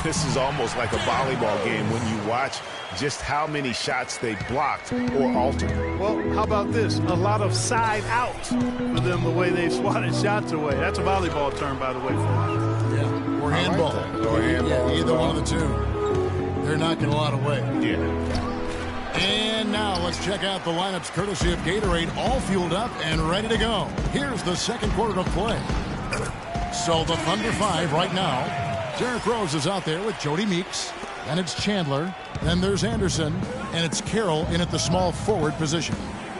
This is almost like a volleyball game when you watch just how many shots they blocked or altered. Well, how about this? A lot of side outs for them, the way they swatted shots away. That's a volleyball term, by the way, folks. Yeah, or handball. Or handball. Yeah, either one of the two. They're knocking a lot away. Yeah. And now let's check out the lineups courtesy of Gatorade, all fueled up and ready to go. Here's the second quarter to play. So the Thunder 5 right now. Derrick Rose is out there with Jody Meeks. Then it's Chandler. Then there's Anderson. And it's Carroll in at the small forward position.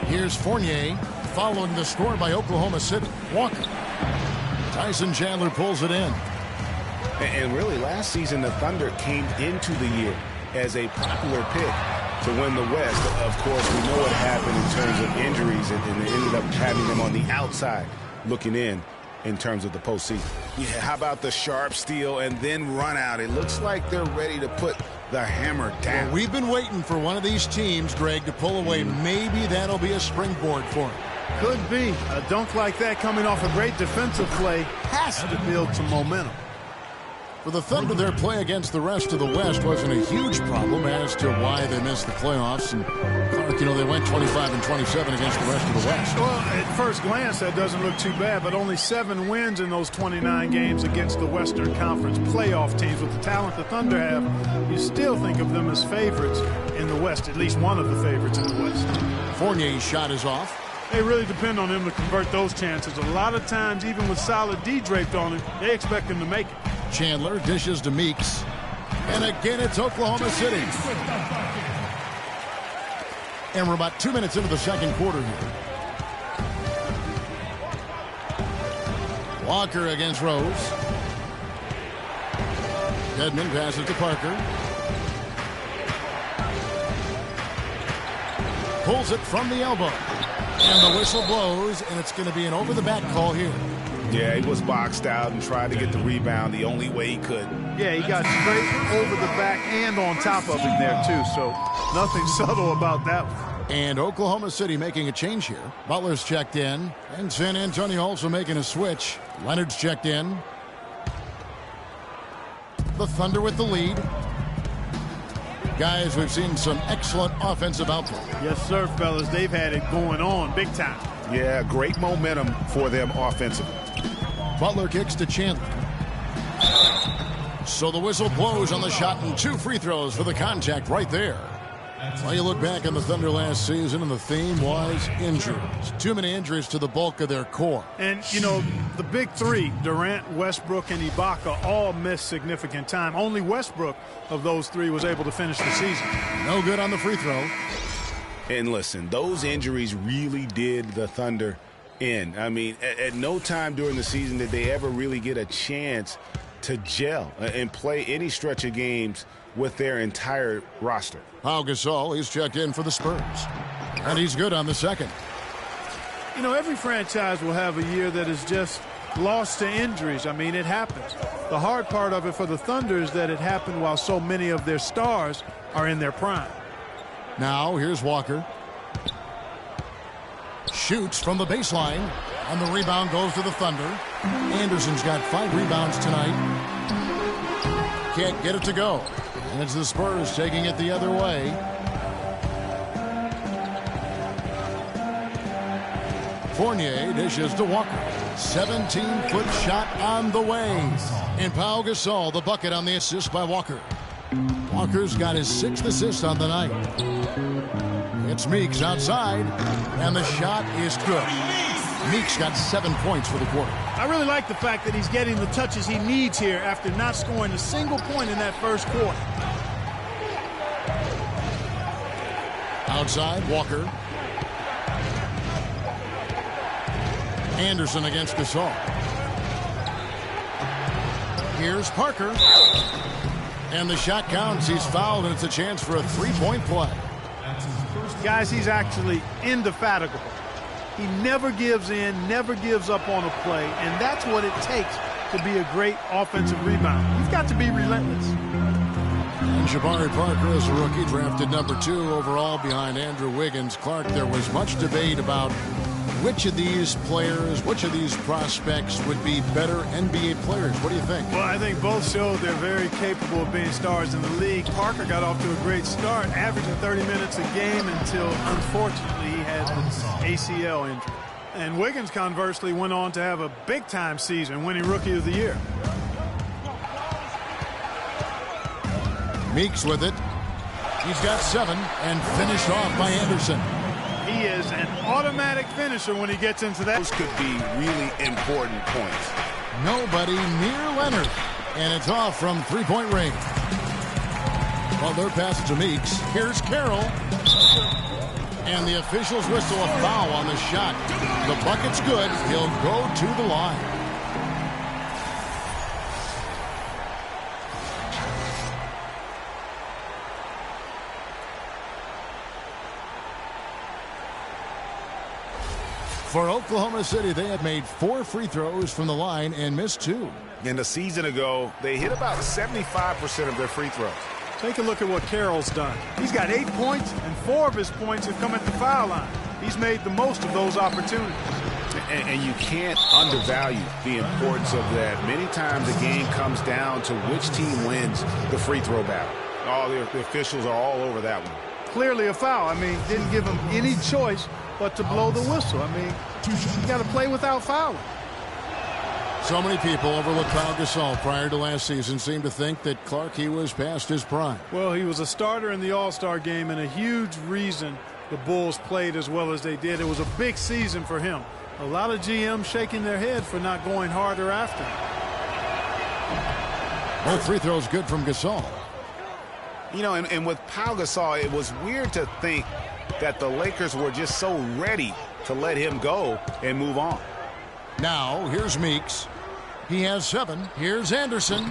Here's Fournier following the score by Oklahoma City. Walker. Tyson Chandler pulls it in. And really, last season, the Thunder came into the year as a popular pick to win the West. Of course, we know what happened in terms of injuries, and they ended up having them on the outside looking in terms of the postseason. Yeah, how about the sharp steal and then run out? It looks like they're ready to put the hammer down. Well, we've been waiting for one of these teams, Greg, to pull away. Maybe that'll be a springboard for them. Could be. A dunk like that coming off a great defensive play has to build some momentum. For the Thunder, their play against the rest of the West wasn't a huge problem as to why they missed the playoffs. And Clark, you know, they went 25 and 27 against the rest of the West. Well, at first glance, that doesn't look too bad, but only 7 wins in those 29 games against the Western Conference playoff teams. With the talent the Thunder have, you still think of them as favorites in the West, at least one of the favorites in the West. Fournier's shot is off. They really depend on him to convert those chances. A lot of times, even with solid D draped on him, they expect him to make it. Chandler dishes to Meeks. And again, it's Oklahoma City. And we're about 2 minutes into the second quarter here. Walker against Rose. Dedmon passes to Parker. Pulls it from the elbow. And the whistle blows, and it's going to be an over-the-back call here. Yeah, he was boxed out and tried to get the rebound the only way he could. Yeah, he got straight over the back and on top of him there, too. So nothing subtle about that one. And Oklahoma City making a change here. Butler's checked in. And San Antonio also making a switch. Leonard's checked in. The Thunder with the lead. Guys, we've seen some excellent offensive output. Yes, sir, fellas. They've had it going on big time. Yeah, great momentum for them offensively. Butler kicks to Chandler. So the whistle blows on the shot and 2 free throws for the contact right there. Well, you look back on the Thunder last season, and the theme was injuries. Too many injuries to the bulk of their core. And, you know, the big three, Durant, Westbrook, and Ibaka, all missed significant time. Only Westbrook of those 3 was able to finish the season. No good on the free throw. And listen, those injuries really did the Thunder in. I mean, at no time during the season did they ever really get a chance to gel and play any stretch of games with their entire roster. Pau Gasol, he's checked in for the Spurs. And he's good on the second. You know, every franchise will have a year that is just lost to injuries. I mean, it happens. The hard part of it for the Thunder is that it happened while so many of their stars are in their prime. Now, here's Walker. Shoots from the baseline. And the rebound goes to the Thunder. Anderson's got 5 rebounds tonight. can't get it to go. And it's the Spurs taking it the other way. Fournier dishes to Walker. 17-foot shot on the way. And Pau Gasol, the bucket on the assist by Walker. Walker's got his 6th assist on the night. It's Meeks outside, and the shot is good. Meeks got 7 points for the quarter. I really like the fact that he's getting the touches he needs here after not scoring a single point in that first quarter. Outside, Walker. Anderson against Gasol. Here's Parker. And the shot counts. He's fouled, and it's a chance for a three-point play. Guys, he's actually indefatigable. He never gives in, never gives up on a play, and that's what it takes to be a great offensive rebounder. You've got to be relentless. And Jabari Parker is a rookie, drafted number 2 overall behind Andrew Wiggins. Clark, there was much debate about which of these players, which of these prospects would be better NBA players. What do you think? Well, I think both showed they're very capable of being stars in the league. Parker got off to a great start, averaging 30 minutes a game until, unfortunately, he had this ACL injury. And Wiggins, conversely, went on to have a big-time season, winning Rookie of the Year. Meeks with it. He's got 7 and finished off by Anderson. He is an automatic finisher when he gets into that. Those could be really important points. Nobody near Leonard. And it's off from three-point range. Well, their pass to Meeks. Here's Carroll. And the officials whistle a foul on the shot. The bucket's good. He'll go to the line. For Oklahoma City, they have made 4 free throws from the line and missed 2. And a season ago, they hit about 75% of their free throws. Take a look at what Carroll's done. He's got 8 points, and 4 of his points have come at the foul line. He's made the most of those opportunities. And you can't undervalue the importance of that. Many times the game comes down to which team wins the free throw battle. All the officials are all over that one. Clearly a foul. I mean, didn't give him any choice but to blow the whistle. I mean, you got to play without fouling. So many people overlooked Pau Gasol prior to last season, seemed to think that Clark, he was past his prime. Well, he was a starter in the All-Star game, and a huge reason the Bulls played as well as they did. It was a big season for him. A lot of GMs shaking their head for not going harder after him. Both free throws good from Gasol. You know, and with Pau Gasol, it was weird to think that the Lakers were just so ready to let him go and move on. Now, here's Meeks. He has 7. Here's Anderson.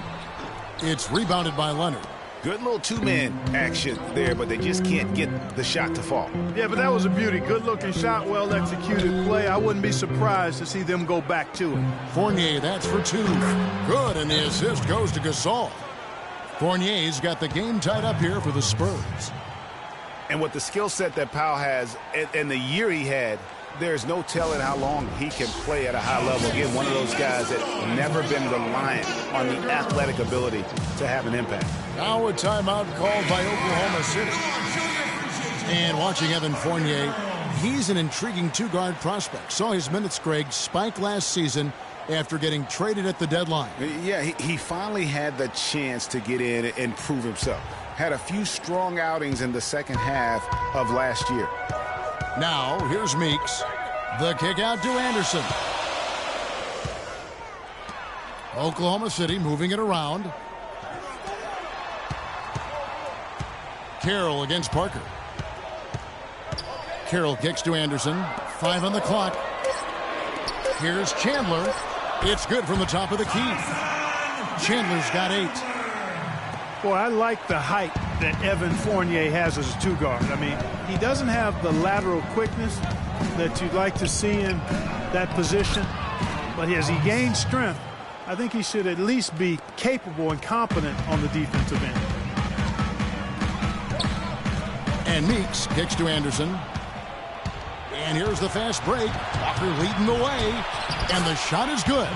It's rebounded by Leonard. Good little two-man action there, but they just can't get the shot to fall. Yeah, but that was a beauty. Good-looking shot, well-executed play. I wouldn't be surprised to see them go back to it. Fournier, that's for 2. Good, and the assist goes to Gasol. Fournier's got the game tied up here for the Spurs. And with the skill set that Pau has and the year he had, there's no telling how long he can play at a high level. Again, one of those guys that never been reliant on the athletic ability to have an impact. Now a timeout called by Oklahoma City. And watching Evan Fournier, he's an intriguing 2-guard prospect. Saw his minutes, Greg, spike last season after getting traded at the deadline. Yeah, he finally had the chance to get in and prove himself. Had a few strong outings in the second half of last year. Now, here's Meeks. The kick out to Anderson. Oklahoma City moving it around. Carroll against Parker. Carroll kicks to Anderson. 5 on the clock. Here's Chandler. It's good from the top of the key. Chandler's got 8. Boy, I like the height that Evan Fournier has as a 2-guard. I mean, he doesn't have the lateral quickness that you'd like to see in that position. But as he gains strength, I think he should at least be capable and competent on the defensive end. And Meeks kicks to Anderson. And here's the fast break. Walker leading the way. And the shot is good.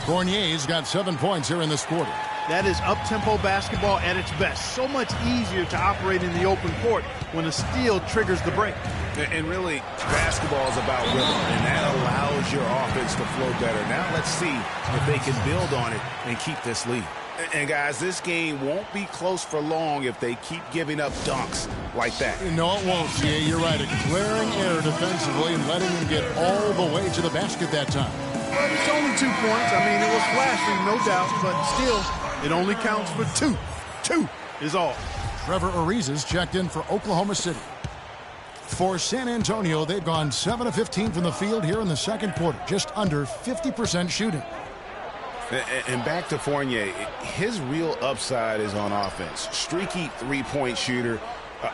Fournier's got 7 points here in this quarter. That is up-tempo basketball at its best. So much easier to operate in the open court when a steal triggers the break. And really, basketball is about rhythm, and that allows your offense to flow better. Now let's see if they can build on it and keep this lead. And guys, this game won't be close for long if they keep giving up dunks like that. No, it won't, CA. You're right. A glaring error defensively and letting him get all the way to the basket that time. But it's only 2 points. I mean, it was flashy, no doubt, but still, it only counts for 2. 2 is all. Trevor Ariza's checked in for Oklahoma City. For San Antonio, they've gone 7 of 15 from the field here in the second quarter, just under 50% shooting. And back to Fournier, his real upside is on offense. Streaky three-point shooter,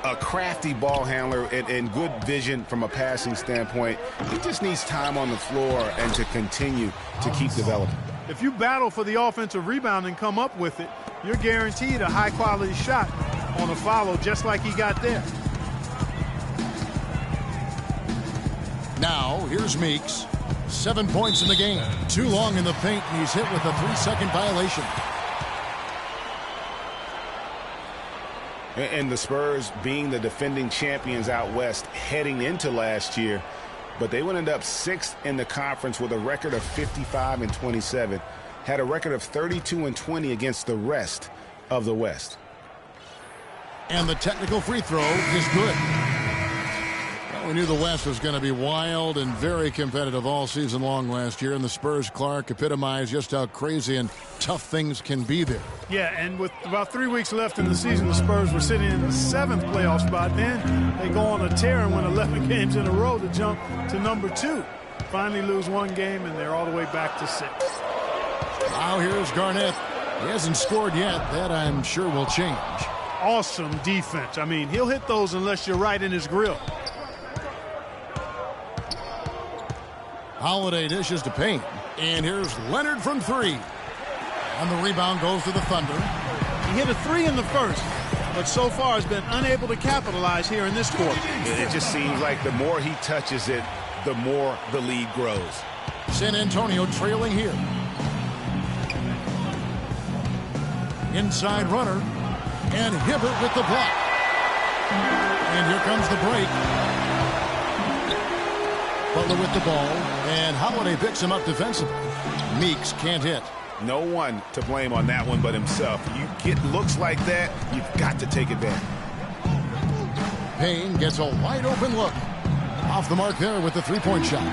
a crafty ball handler, and good vision from a passing standpoint. He just needs time on the floor and to continue to keep developing. If you battle for the offensive rebound and come up with it, you're guaranteed a high-quality shot on a follow just like he got there. Now, here's Meeks. 7 points in the game. Too long in the paint, and he's hit with a 3-second violation. And the Spurs being the defending champions out west heading into last year, but they would end up 6th in the conference with a record of 55-27, had a record of 32-20 against the rest of the West. And the technical free throw is good. We knew the West was going to be wild and very competitive all season long last year, and the Spurs, Clark, epitomized just how crazy and tough things can be there. Yeah, and with about 3 weeks left in the season, the Spurs were sitting in the 7th playoff spot. Then they go on a tear and win 11 games in a row to jump to number 2. Finally lose 1 game, and they're all the way back to 6. Now here's Garnett. He hasn't scored yet. That, I'm sure, will change. Awesome defense. I mean, he'll hit those unless you're right in his grill. Holiday dishes to Payne. And here's Leonard from 3. And the rebound goes to the Thunder. He hit a 3 in the first, but so far has been unable to capitalize here in this quarter. It just seems like the more he touches it, the more the lead grows. San Antonio trailing here. Inside runner. And Hibbert with the block. And here comes the break. Butler with the ball, and Holiday picks him up defensively. Meeks can't hit. No one to blame on that one but himself. You get looks like that, you've got to take advantage. Payne gets a wide open look. Off the mark there with the three-point shot.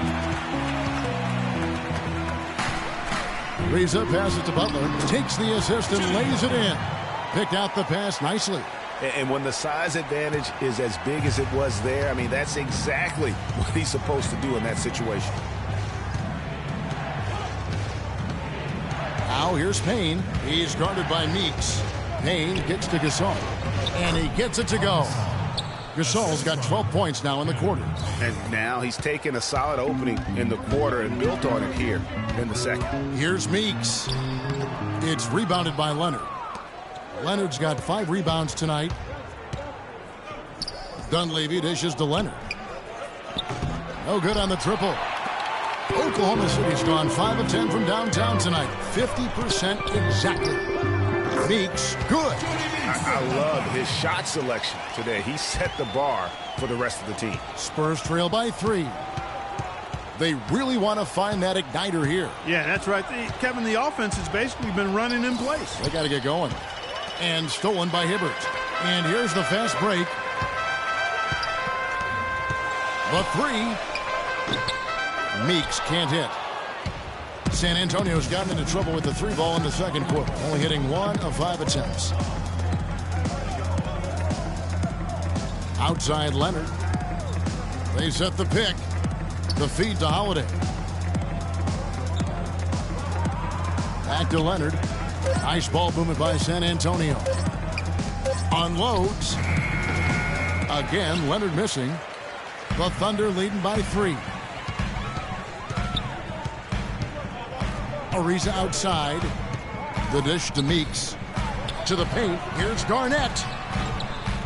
Reza passes to Butler, takes the assist and lays it in. Picked out the pass nicely. And when the size advantage is as big as it was there, I mean, that's exactly what he's supposed to do in that situation. Now here's Payne. He's guarded by Meeks. Payne gets to Gasol. And he gets it to go. Gasol's got 12 points now in the quarter. And now he's taken a solid opening in the quarter and built on it here in the second. Here's Meeks. It's rebounded by Leonard. Leonard's got 5 rebounds tonight. Dunleavy dishes to Leonard. No good on the triple. Oklahoma City's gone 5 of 10 from downtown tonight. 50% exactly. Meeks, good. I love his shot selection today. He set the bar for the rest of the team. Spurs trail by 3. They really want to find that igniter here. Yeah, that's right. Kevin, the offense has basically been running in place. They got to get going. And stolen by Hibbert. And here's the fast break. The 3. Meeks can't hit. San Antonio's gotten into trouble with the 3 ball in the second quarter, only hitting 1 of 5 attempts. Outside Leonard. They set the pick. The feed to Holiday. Back to Leonard. Nice ball movement by San Antonio. Unloads. Again, Leonard missing. The Thunder leading by 3. Ariza outside. The dish to Meeks. To the paint. Here's Garnett.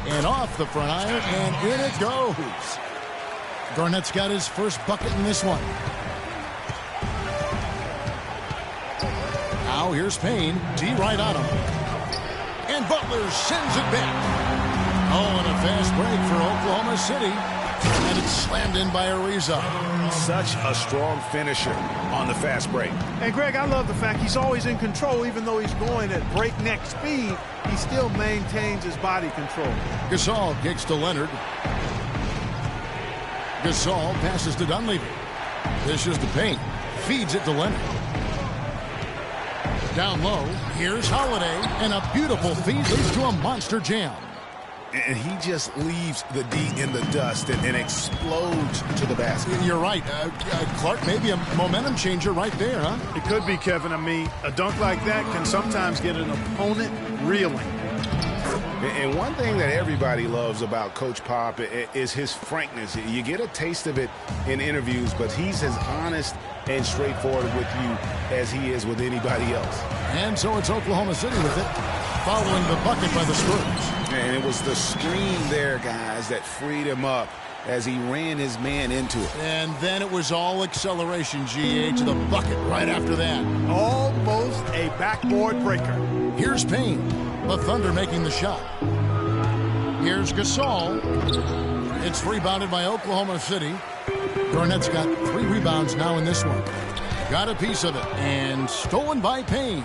And off the front iron, and in it goes. Garnett's got his first bucket in this one. Now here's Payne. D right on him. And Butler sends it back. Oh, and a fast break for Oklahoma City. And it's slammed in by Ariza. Such a strong finisher on the fast break. And Greg, I love the fact he's always in control. Even though he's going at breakneck speed, he still maintains his body control. Gasol kicks to Leonard. Gasol passes to Dunleavy. Dishes to Payne. Feeds it to Leonard. Down low, here's Holiday. And a beautiful feed leads to a monster jam. And he just leaves the D in the dust and explodes to the basket. You're right. Clark, maybe a momentum changer right there, huh? It could be, Kevin. I mean, a dunk like that can sometimes get an opponent reeling. And one thing that everybody loves about Coach Pop is his frankness. You get a taste of it in interviews, but he's as honest and straightforward with you as he is with anybody else. And so it's Oklahoma City with it, following the bucket by the Spurs. And it was the screen there, guys, that freed him up as he ran his man into it. And then it was all acceleration, GA, to the bucket right after that. Almost a backboard breaker. Here's Payne. The Thunder making the shot. Here's Gasol. It's rebounded by Oklahoma City. Garnett's got 3 rebounds now in this one. Got a piece of it. And stolen by Payne.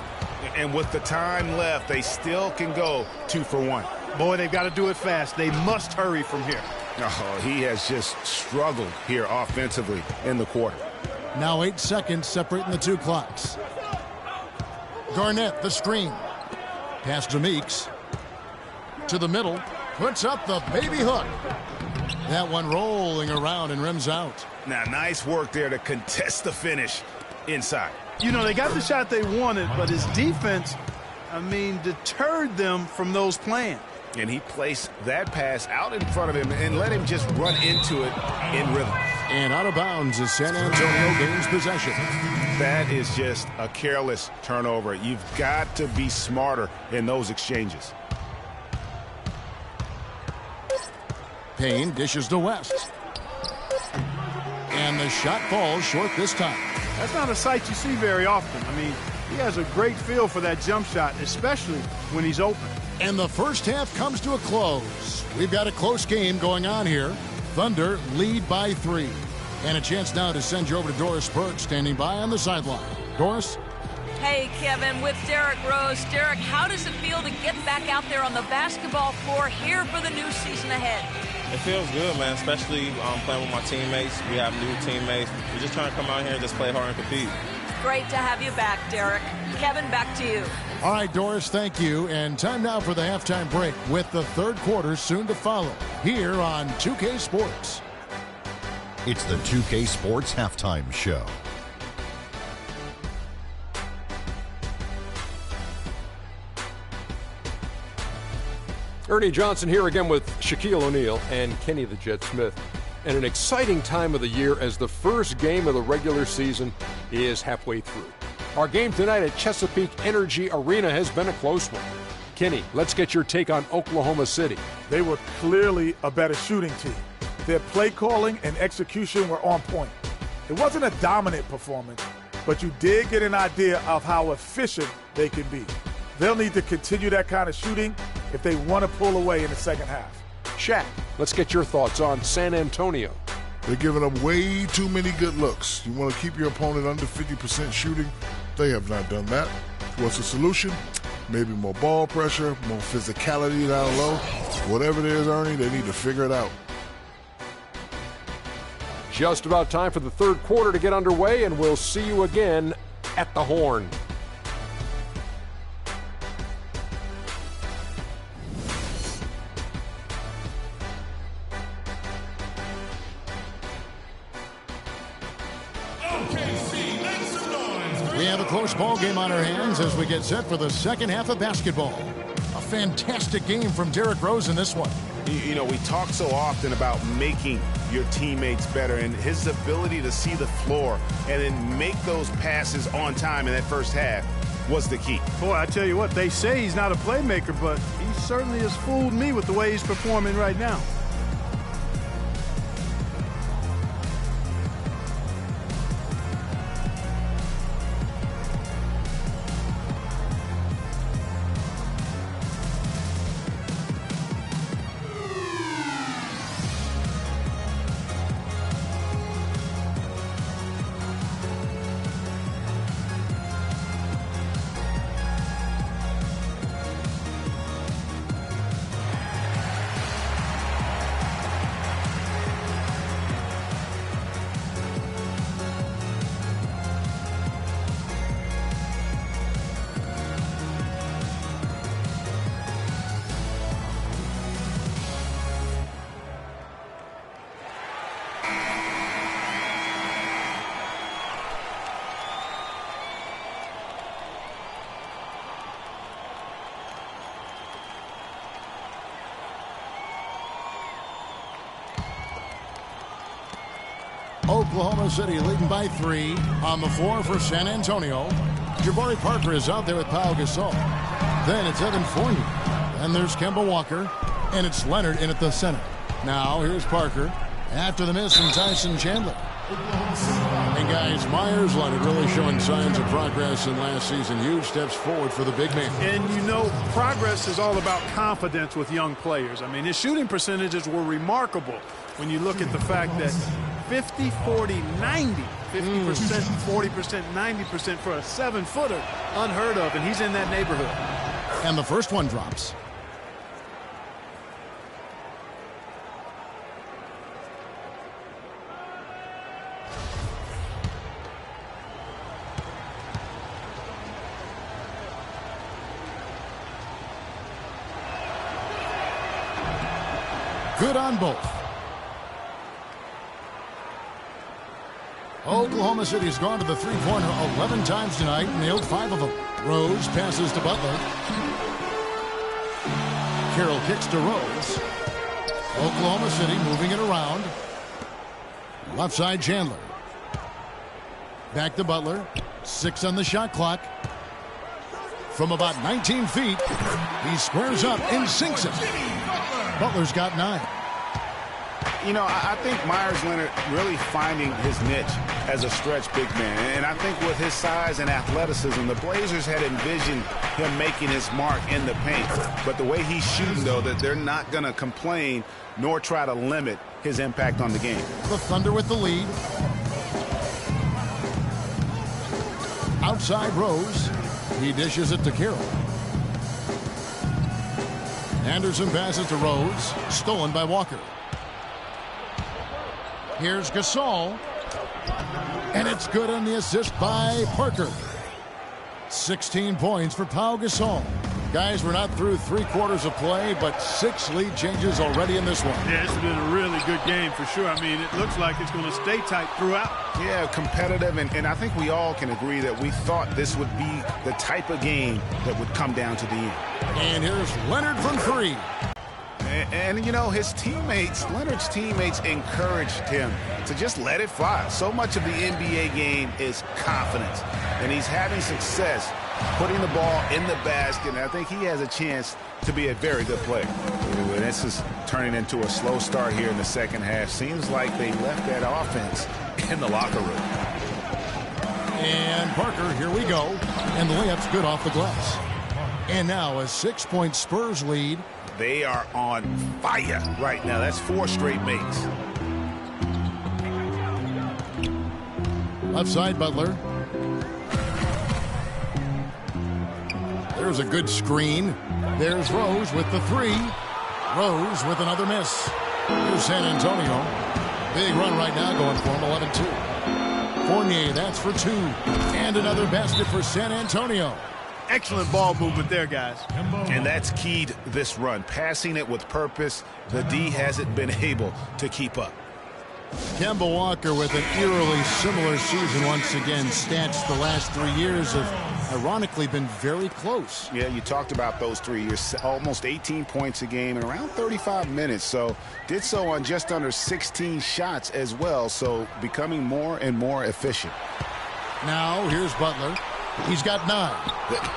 And with the time left, they still can go 2 for 1. Boy, they've got to do it fast. They must hurry from here. Oh, he has just struggled here offensively in the quarter. Now 8 seconds separating the 2 clocks. Garnett, the screen. Pass to Meeks. To the middle. Puts up the baby hook. That one rolling around and rims out. Now, nice work there to contest the finish inside. You know, they got the shot they wanted, but his defense, deterred them from those plans. And he placed that pass out in front of him and let him just run into it in rhythm. And out of bounds as San Antonio gains possession. That is just a careless turnover. You've got to be smarter in those exchanges. Payne dishes to West. And the shot falls short this time. That's not a sight you see very often. He has a great feel for that jump shot, especially when he's open. And the first half comes to a close. We've got a close game going on here. Thunder lead by 3. And a chance now to send you over to Doris Burke, standing by on the sideline. Doris? Hey, Kevin, with Derrick Rose. Derrick, how does it feel to get back out there on the basketball floor here for the new season ahead? It feels good, man, especially playing with my teammates. We have new teammates. We're just trying to come out here and just play hard and compete. Great to have you back, Derrick. Kevin, back to you. All right, Doris, thank you. And time now for the halftime break with the third quarter soon to follow here on 2K Sports. It's the 2K Sports Halftime Show. Ernie Johnson here again with Shaquille O'Neal and Kenny the Jet Smith. And an exciting time of the year as the first game of the regular season is halfway through. Our game tonight at Chesapeake Energy Arena has been a close one. Kenny, let's get your take on Oklahoma City. They were clearly a better shooting team. Their play calling and execution were on point. It wasn't a dominant performance, but you did get an idea of how efficient they can be. They'll need to continue that kind of shooting if they want to pull away in the second half. Shaq, let's get your thoughts on San Antonio. They're giving up way too many good looks. You want to keep your opponent under 50% shooting? They have not done that. What's the solution? Maybe more ball pressure, more physicality down low. Whatever it is, Ernie, they need to figure it out. Just about time for the third quarter to get underway, and we'll see you again at the Horn. We have a close ball game on our hands as we get set for the second half of basketball. A fantastic game from Derrick Rose in this one. You know, we talk so often about making your teammates better, and his ability to see the floor and then make those passes on time in that first half was the key. Boy, I tell you what, they say he's not a playmaker, but he certainly has fooled me with the way he's performing right now. Oklahoma City leading by 3 on the floor for San Antonio. Jabari Parker is out there with Pau Gasol. Then it's Evan Fournier. And there's Kemba Walker. And it's Leonard in at the center. Now here's Parker after the miss from Tyson Chandler. And guys, Myers Leonard really showing signs of progress in last season. Huge steps forward for the big man. And you know, progress is all about confidence with young players. I mean, his shooting percentages were remarkable when you look at the fact that 50, 40, 90, 50%, 40%, 90% for a 7-footer, unheard of, and he's in that neighborhood. And the first one drops. Good on both. Oklahoma City's gone to the three-pointer 11 times tonight, nailed 5 of them. Rose passes to Butler. Carroll kicks to Rose. Oklahoma City moving it around. Left side Chandler. Back to Butler. 6 on the shot clock. From about 19 feet, he squares up and sinks it. Butler's got 9. You know, I think Myers Leonard really finding his niche as a stretch big man. And I think with his size and athleticism, the Blazers had envisioned him making his mark in the paint. But the way he's shooting, though, that they're not going to complain nor try to limit his impact on the game. The Thunder with the lead. Outside Rose. He dishes it to Carroll. Anderson passes to Rose. Stolen by Walker. Here's Gasol. And it's good on the assist by Parker. 16 points for Pau Gasol. Guys, we're not through 3 quarters of play, but 6 lead changes already in this one. Yeah, it's been a really good game for sure. I mean, it looks like it's going to stay tight throughout. Yeah, competitive, and I think we all can agree that we thought this would be the type of game that would come down to the end. And here's Leonard from 3. And you know, Leonard's teammates encouraged him to just let it fly. So much of the NBA game is confidence, and he's having success putting the ball in the basket, and I think he has a chance to be a very good player. Anyway, this is turning into a slow start here in the second half. Seems like they left that offense in the locker room. And Parker, here we go. And the layup's good off the glass. And now a 6-point Spurs lead. They are on fire right now. That's 4 straight makes. Left side, Butler. There's a good screen. There's Rose with the 3. Rose with another miss. Here's San Antonio. Big run right now going for him, 11-2. Fournier, that's for 2. And another basket for San Antonio. Excellent ball movement there, guys. And that's keyed this run. Passing it with purpose. The D hasn't been able to keep up. Kemba Walker with an eerily similar season once again. Stats the last 3 years have ironically been very close. Yeah, you talked about those 3 years. Almost 18 points a game in around 35 minutes. So did so on just under 16 shots as well. So becoming more and more efficient. Now here's Butler. He's got 9.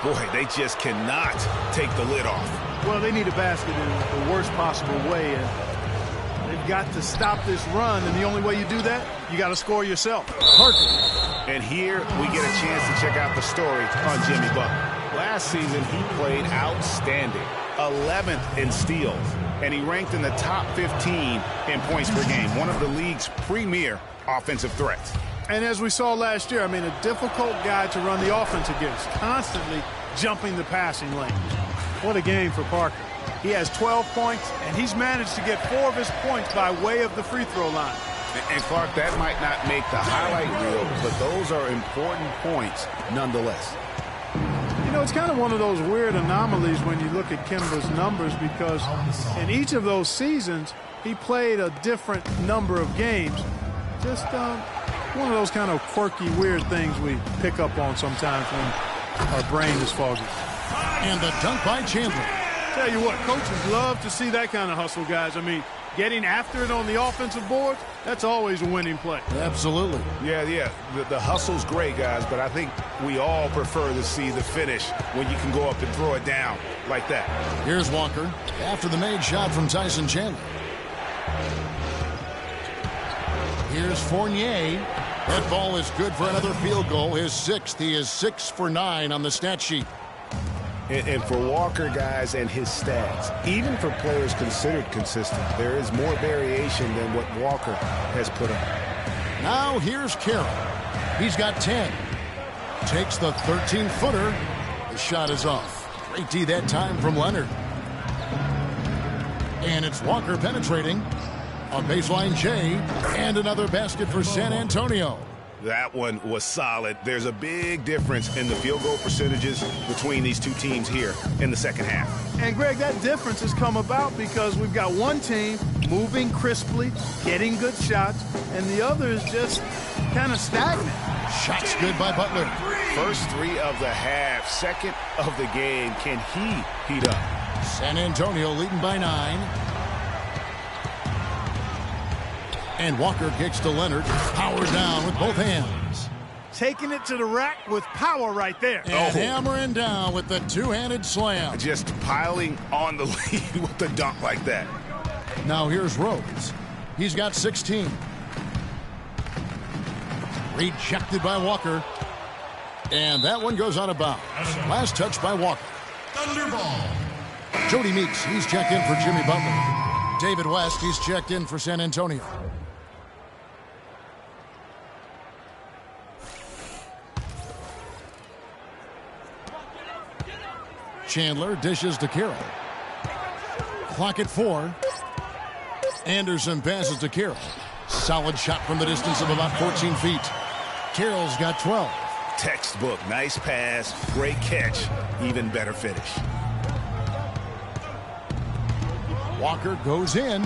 Boy, they just cannot take the lid off. Well, they need a basket in the worst possible way, and they've got to stop this run, and the only way you do that, you got to score yourself. Parker. And here we get a chance to check out the story on Jimmy Butler. Last season, he played outstanding. 11th in steals, and he ranked in the top 15 in points per game. One of the league's premier offensive threats. And as we saw last year, I mean, a difficult guy to run the offense against, constantly jumping the passing lane. What a game for Parker. He has 12 points, and he's managed to get 4 of his points by way of the free throw line. And Clark, that might not make the highlight reel, but those are important points nonetheless. You know, it's kind of one of those weird anomalies when you look at Kemba's numbers, because in each of those seasons, he played a different number of games. Just one of those kind of quirky, weird things we pick up on sometimes when our brain is foggy. And the dunk by Chandler. Tell you what, coaches love to see that kind of hustle, guys. I mean, getting after it on the offensive boards, that's always a winning play. Absolutely. Yeah. The hustle's great, guys, but I think we all prefer to see the finish when you can go up and throw it down like that. Here's Walker after the made shot from Tyson Chandler. Here's Fournier. That ball is good for another field goal, his 6th. He is 6 for 9 on the stat sheet. And for Walker, guys, and his stats, even for players considered consistent, there is more variation than what Walker has put up. Now here's Carroll. He's got 10. Takes the 13-footer. The shot is off. Great D that time from Leonard. And it's Walker penetrating. A baseline J, and another basket for San Antonio. That one was solid. There's a big difference in the field goal percentages between these two teams here in the second half. And, Greg, that difference has come about because we've got one team moving crisply, getting good shots, and the other is just kind of stagnant. Shots good by Butler. First 3 of the half, second of the game. Can he heat up? San Antonio leading by 9. And Walker kicks to Leonard. Power down with both hands. Taking it to the rack with power right there. And hammering down with the two-handed slam. Just piling on the lead with the dunk like that. Now here's Rose. He's got 16. Rejected by Walker. And that one goes out of bounds. Last touch by Walker. Thunderball. Jody Meeks, he's checked in for Jimmy Butler. David West, he's checked in for San Antonio. Chandler dishes to Carroll. Clock at 4. Anderson passes to Carroll. Solid shot from the distance of about 14 feet. Carroll's got 12. Textbook. Nice pass. Great catch. Even better finish. Walker goes in.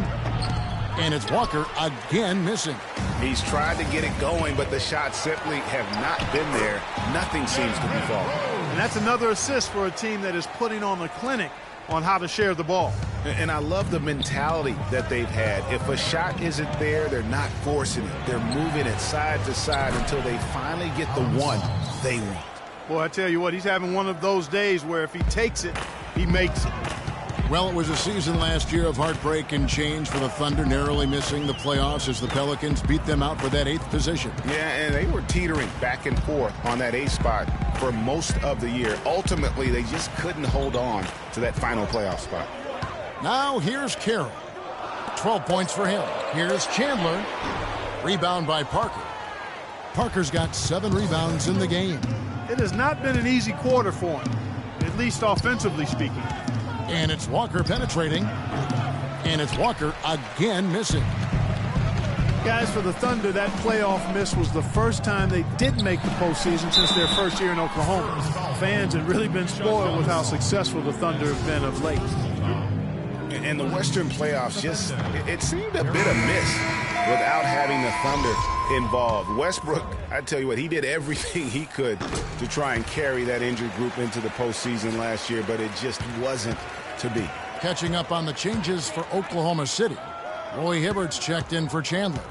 And it's Walker again missing. He's tried to get it going, but the shots simply have not been there. Nothing seems to be falling. And that's another assist for a team that is putting on a clinic on how to share the ball. And I love the mentality that they've had. If a shot isn't there, they're not forcing it. They're moving it side to side until they finally get the one they want. Boy, I tell you what, he's having one of those days where if he takes it, he makes it. Well, it was a season last year of heartbreak and change for the Thunder, narrowly missing the playoffs as the Pelicans beat them out for that 8th position. Yeah, and they were teetering back and forth on that 8th spot for most of the year. Ultimately, they just couldn't hold on to that final playoff spot. Now here's Carroll. 12 points for him. Here's Chandler. Rebound by Parker. Parker's got 7 rebounds in the game. It has not been an easy quarter for him, at least offensively speaking. And it's Walker penetrating. And it's Walker again missing. Guys, for the Thunder, that playoff miss was the first time they didn't make the postseason since their first year in Oklahoma. Fans have really been spoiled with how successful the Thunder have been of late. And the Western playoffs just, it seemed a bit amiss without having the Thunder involved. Westbrook, I tell you what, he did everything he could to try and carry that injured group into the postseason last year, but it just wasn't to be. Catching up on the changes for Oklahoma City. Roy Hibbert's checked in for Chandler.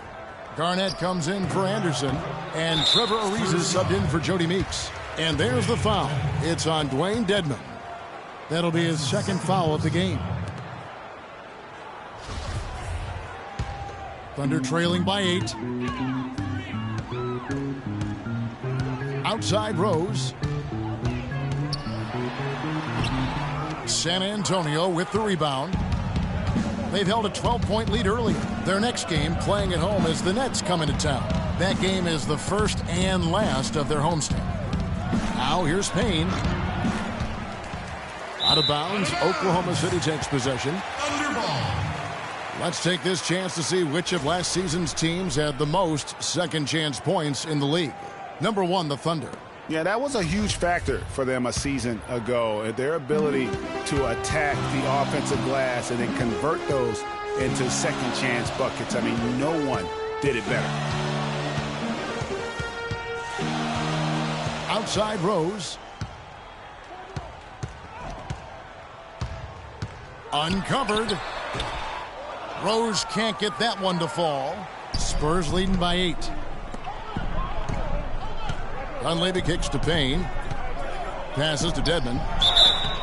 Garnett comes in for Anderson. And Trevor Ariza is subbed in for Jody Meeks. And there's the foul. It's on Dwayne Dedmon. That'll be his 2nd foul of the game. Thunder trailing by 8. Outside Rose. San Antonio with the rebound. They've held a 12-point lead earlier. Their next game, playing at home, as the Nets come into town. That game is the first and last of their homestand. Now here's Payne. Out of bounds, Oklahoma City takes possession. Let's take this chance to see which of last season's teams had the most second-chance points in the league. Number 1, the Thunder. Yeah, that was a huge factor for them a season ago. Their ability to attack the offensive glass and then convert those into second-chance buckets. I mean, no one did it better. Outside Rose. Uncovered. Rose can't get that one to fall. Spurs leading by 8. Dunleavy kicks to Payne. Passes to Dedmon.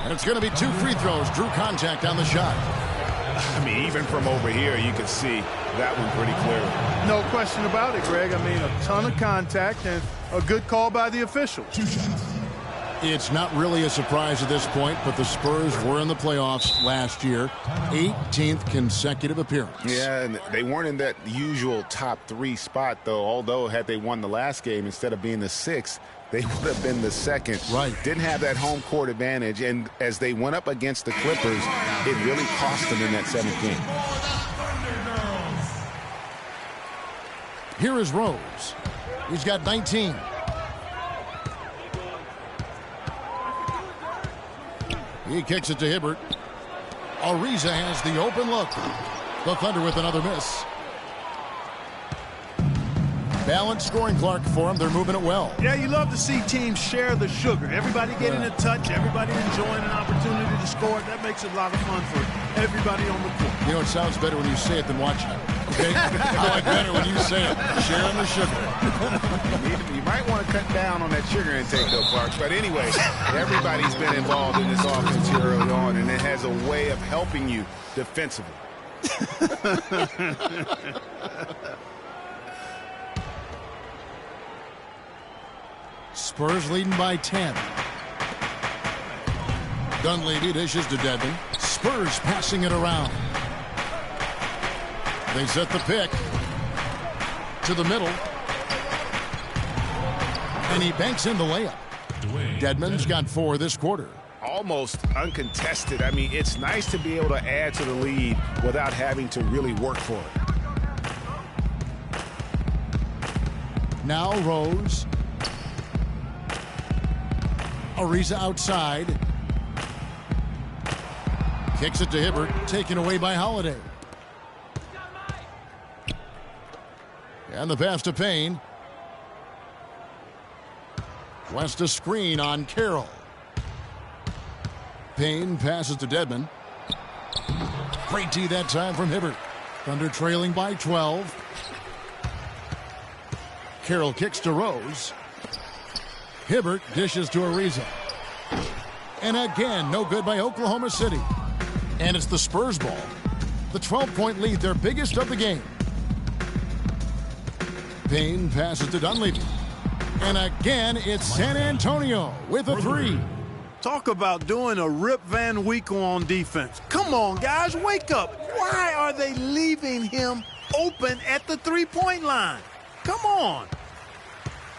And it's going to be 2 free throws. Drew contact on the shot. I mean, even from over here, you can see that one pretty clearly. No question about it, Greg. I mean, a ton of contact and a good call by the officials. It's not really a surprise at this point, but the Spurs were in the playoffs last year. 18th consecutive appearance. Yeah, and they weren't in that usual top 3 spot, though. Although, had they won the last game, instead of being the 6th, they would have been the 2nd. Right. Didn't have that home court advantage, and as they went up against the Clippers, it really cost them in that 7th game. Here is Rose. He's got 19. He kicks it to Hibbert. Ariza has the open look. The Thunder with another miss. Balanced scoring, Clark, for them. They're moving it well. Yeah, you love to see teams share the sugar. Everybody getting a touch, everybody enjoying an opportunity to score. That makes it a lot of fun for everybody on the court. You know, it sounds better when you say it than watching it. Okay? I like better when you say it. Sharing the sugar. You might want to cut down on that sugar intake, though, Clark. But anyway, everybody's been involved in this offense here early on, and it has a way of helping you defensively. Spurs leading by 10. Dunleavy dishes to Dedmon. Spurs passing it around. They set the pick to the middle. And he banks in the layup. Dedmon's got 4 this quarter. Almost uncontested. I mean, it's nice to be able to add to the lead without having to really work for it. Now Rose. Ariza outside. Kicks it to Hibbert. Taken away by Holiday. And the pass to Payne. West a screen on Carroll. Payne passes to Dedmon. Great D that time from Hibbert. Thunder trailing by 12. Carroll kicks to Rose. Hibbert dishes to Ariza. And again, no good by Oklahoma City. And it's the Spurs ball. The 12-point lead, their biggest of the game. Payne passes to Dunleavy. And again, it's San Antonio with a 3. Talk about doing a Rip Van Winkle on defense. Come on, guys, wake up. Why are they leaving him open at the 3-point line? Come on.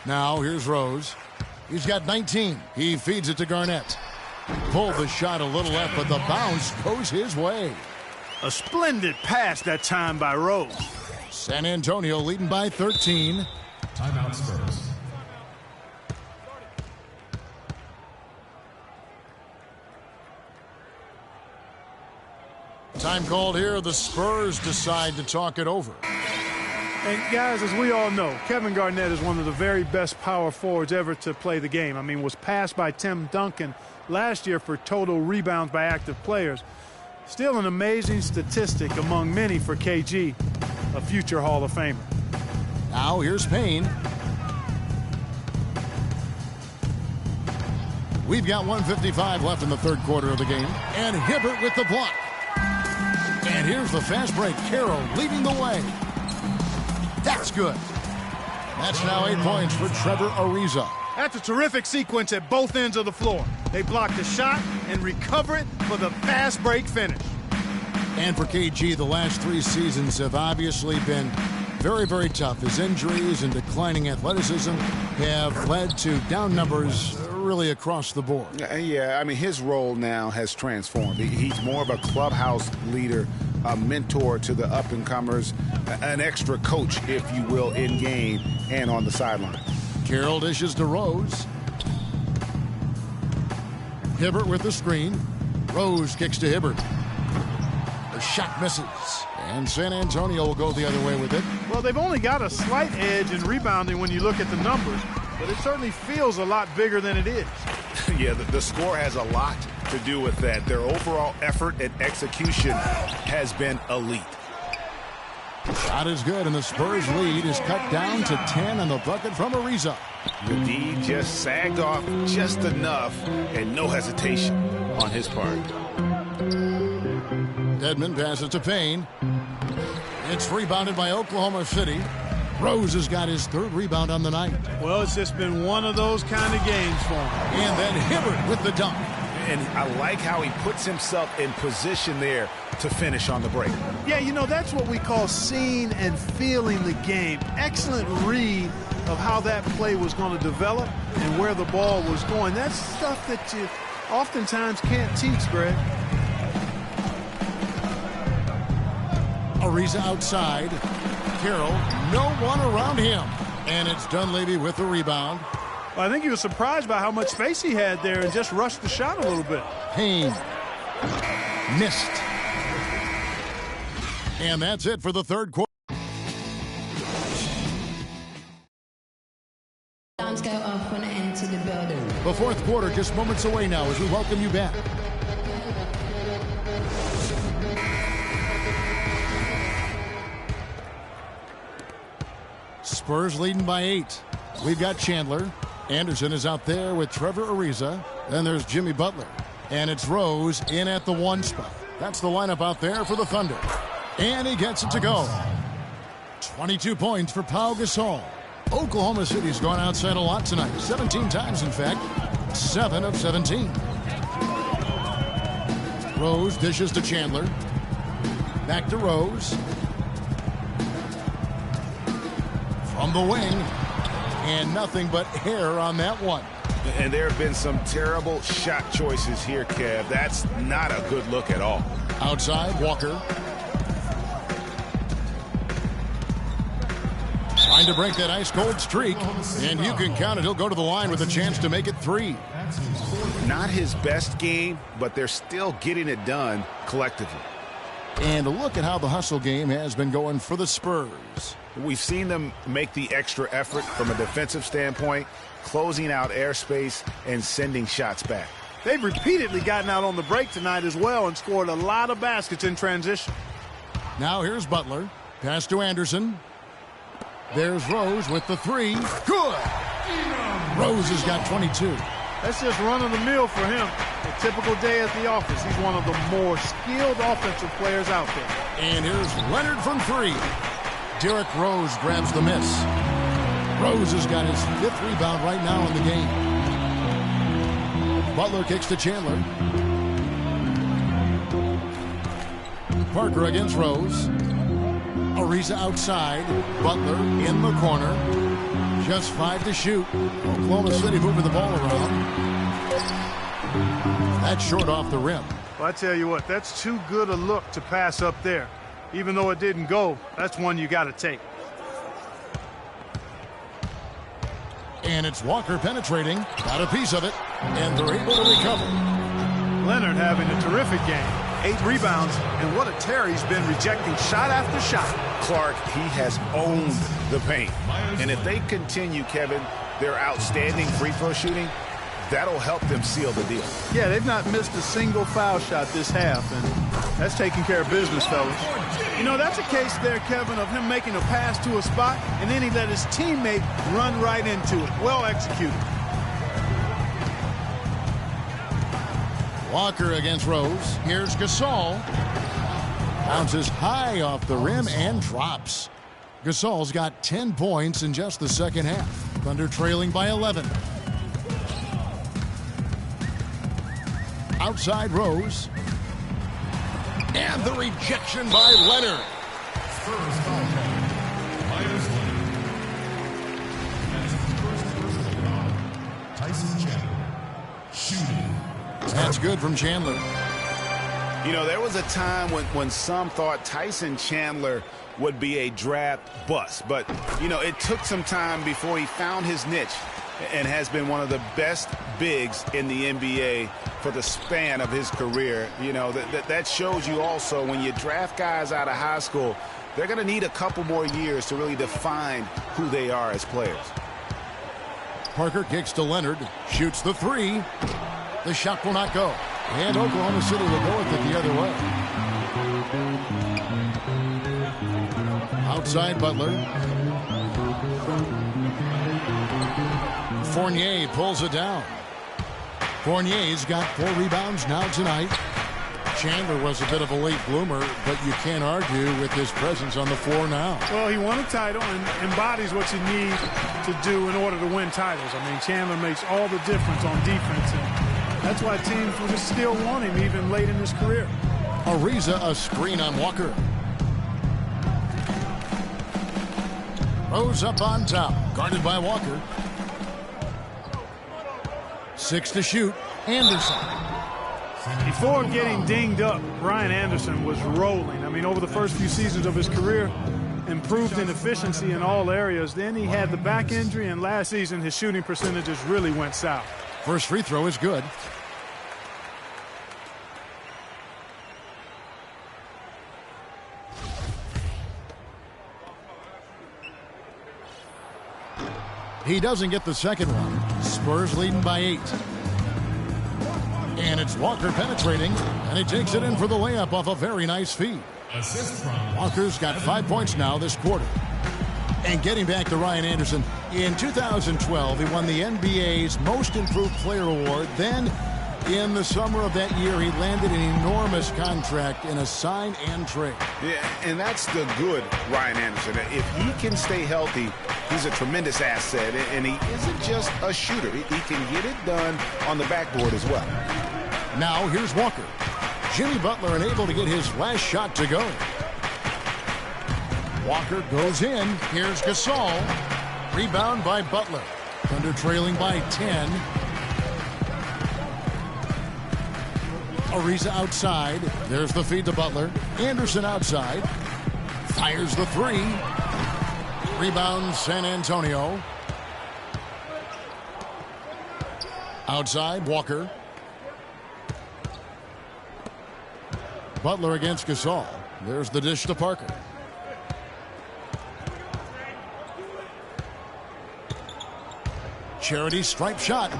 Now, here's Rose. He's got 19. He feeds it to Garnett. Pulled the shot a little left, but the bounce goes his way. A splendid pass that time by Rose. San Antonio leading by 13. Timeout Spurs. Time called here. The Spurs decide to talk it over. And guys, as we all know, Kevin Garnett is one of the very best power forwards ever to play the game. I mean, was passed by Tim Duncan last year for total rebounds by active players. Still an amazing statistic among many for KG, a future Hall of Famer. Now here's Payne. We've got 1:55 left in the third quarter of the game. And Hibbert with the block. And here's the fast break. Carroll leading the way. That's good. That's now 8 points for Trevor Ariza. That's a terrific sequence at both ends of the floor. They block the shot and recover it for the fast break finish. And for KG, the last 3 seasons have obviously been very, very tough. His injuries and declining athleticism have led to down numbers really across the board. Yeah, I mean, his role now has transformed. He's more of a clubhouse leader, a mentor to the up-and-comers, an extra coach, if you will, in game and on the sideline. Carroll dishes to Rose. Hibbert with the screen. Rose kicks to Hibbert. The shot misses. And San Antonio will go the other way with it. Well, they've only got a slight edge in rebounding when you look at the numbers, but it certainly feels a lot bigger than it is. Yeah, the score has a lot to do with that. Their overall effort and execution has been elite. Shot is good, and the Spurs lead is cut down to 10 on the bucket from Ariza. The D just sagged off just enough, and no hesitation on his part. Dedmon passes to Payne. It's rebounded by Oklahoma City. Rose has got his third rebound on the night. Well, it's just been one of those kind of games for him. And then Hibbert with the dunk. And I like how he puts himself in position there to finish on the break. Yeah, you know, that's what we call seeing and feeling the game. Excellent read of how that play was going to develop and where the ball was going. That's stuff that you oftentimes can't teach, Greg. Ariza outside. Carroll, no one around him. And it's Dunleavy with the rebound. Well, I think he was surprised by how much space he had there and just rushed the shot a little bit. Payne. Missed. And that's it for the third quarter. Alarms go off when I enter the building. The fourth quarter just moments away now as we welcome you back. Spurs leading by 8. We've got Chandler. Anderson is out there with Trevor Ariza. Then there's Jimmy Butler. And it's Rose in at the 1 spot. That's the lineup out there for the Thunder. And he gets it to go. 22 points for Pau Gasol. Oklahoma City's gone outside a lot tonight. 17 times, in fact. 7 of 17. Rose dishes to Chandler. Back to Rose. From the wing. And nothing but air on that one. And there have been some terrible shot choices here, Kev. That's not a good look at all. Outside, Walker. Trying to break that ice-cold streak. And you can count it. He'll go to the line with a chance to make it 3. Not his best game, but they're still getting it done collectively. And look at how the hustle game has been going for the Spurs. We've seen them make the extra effort from a defensive standpoint, closing out airspace and sending shots back. They've repeatedly gotten out on the break tonight as well and scored a lot of baskets in transition. Now here's Butler. Pass to Anderson. There's Rose with the 3. Good! Rose has got 22. That's just run-of-the-mill for him. A typical day at the office. He's one of the more skilled offensive players out there. And here's Leonard from 3. Derrick Rose grabs the miss. Rose has got his 5th rebound right now in the game. Butler kicks to Chandler. Parker against Rose. Ariza outside. Butler in the corner. Just 5 to shoot. Oklahoma City moving the ball around. That's short off the rim. Well, I tell you what, that's too good a look to pass up there. Even though it didn't go, that's one you got to take. And it's Walker penetrating. Got a piece of it. And they're able to recover. Leonard having a terrific game. 8 rebounds, and what a tear he's been rejecting shot after shot. Clark, he has owned the paint. And if they continue, Kevin, their outstanding free throw shooting, that'll help them seal the deal. Yeah, they've not missed a single foul shot this half, and that's taking care of business, fellas. You know, that's a case there, Kevin, of him making a pass to a spot, and then he let his teammate run right into it. Well executed. Walker against Rose. Here's Gasol. Bounces high off the rim and drops. Gasol's got 10 points in just the second half. Thunder trailing by 11. Outside Rose. And the rejection by Leonard. Spurs foul minus Leonard. That's his first personal foul. Tyson Chandler shooting. That's good from Chandler. You know, there was a time when some thought Tyson Chandler would be a draft bust. But, you know, it took some time before he found his niche and has been one of the best bigs in the NBA for the span of his career. You know, that shows you also when you draft guys out of high school, they're going to need a couple more years to really define who they are as players. Parker kicks to Leonard, shoots the 3. The shot will not go. And Oklahoma City will go with it the other way. Outside Butler. Fournier pulls it down. Fournier's got 4 rebounds now tonight. Chandler was a bit of a late bloomer, but you can't argue with his presence on the floor now. Well, he won a title and embodies what you need to do in order to win titles. I mean, Chandler makes all the difference on defense, and that's why teams will just still want him even late in his career. Ariza, a screen on Walker. Rose up on top, guarded by Walker. 6 to shoot. Anderson. Before getting dinged up, Brian Anderson was rolling. I mean, over the first few seasons of his career, improved in efficiency in all areas. Then he had the back injury, and last season his shooting percentages really went south. First free throw is good. He doesn't get the second one. Spurs leading by 8. And it's Walker penetrating, and he takes it in for the layup off a very nice feed. Walker's got 5 points now this quarter. And getting back to Ryan Anderson, in 2012, he won the NBA's Most Improved Player Award. Then, in the summer of that year, he landed an enormous contract in a sign and trade. Yeah, and that's the good Ryan Anderson. If he can stay healthy, he's a tremendous asset, and he isn't just a shooter. He can get it done on the backboard as well. Now here's Walker. Jimmy Butler unable to get his last shot to go. Walker goes in. Here's Gasol. Rebound by Butler. Thunder trailing by 10. Ariza outside. There's the feed to Butler. Anderson outside. Fires the 3. Rebound San Antonio. Outside Walker. Butler against Gasol. There's the dish to Parker. Charity stripe shot.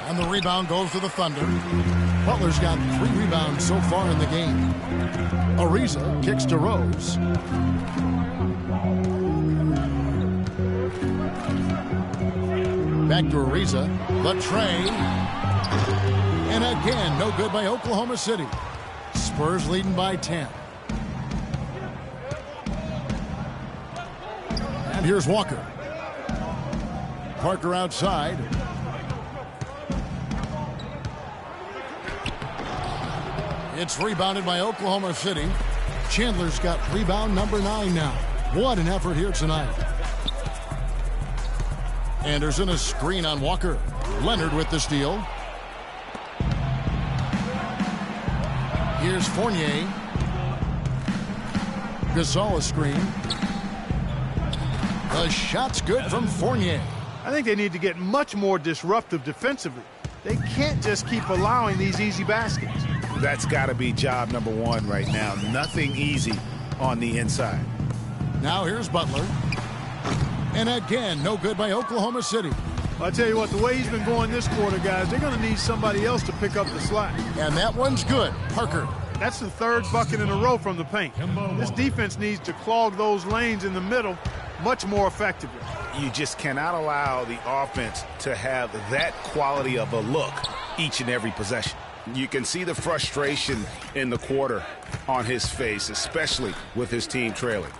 And the rebound goes to the Thunder. Butler's got 3 rebounds so far in the game. Ariza kicks to Rose. Back to Ariza. The tray. And again, no good by Oklahoma City. Spurs leading by 10. And here's Walker. Parker outside. It's rebounded by Oklahoma City. Chandler's got rebound number 9 now. What an effort here tonight. Anderson, a screen on Walker. Leonard with the steal. Here's Fournier. Gasol a screen. The shot's good from Fournier. I think they need to get much more disruptive defensively. They can't just keep allowing these easy baskets. That's got to be job number 1 right now. Nothing easy on the inside. Now here's Butler. And again, no good by Oklahoma City. I'll tell you what, the way he's been going this quarter, guys, they're going to need somebody else to pick up the slack. And that one's good. Parker. That's the 3rd bucket in a row from the paint. This defense needs to clog those lanes in the middle much more effectively. You just cannot allow the offense to have that quality of a look each and every possession. You can see the frustration in the quarter on his face, especially with his team trailing.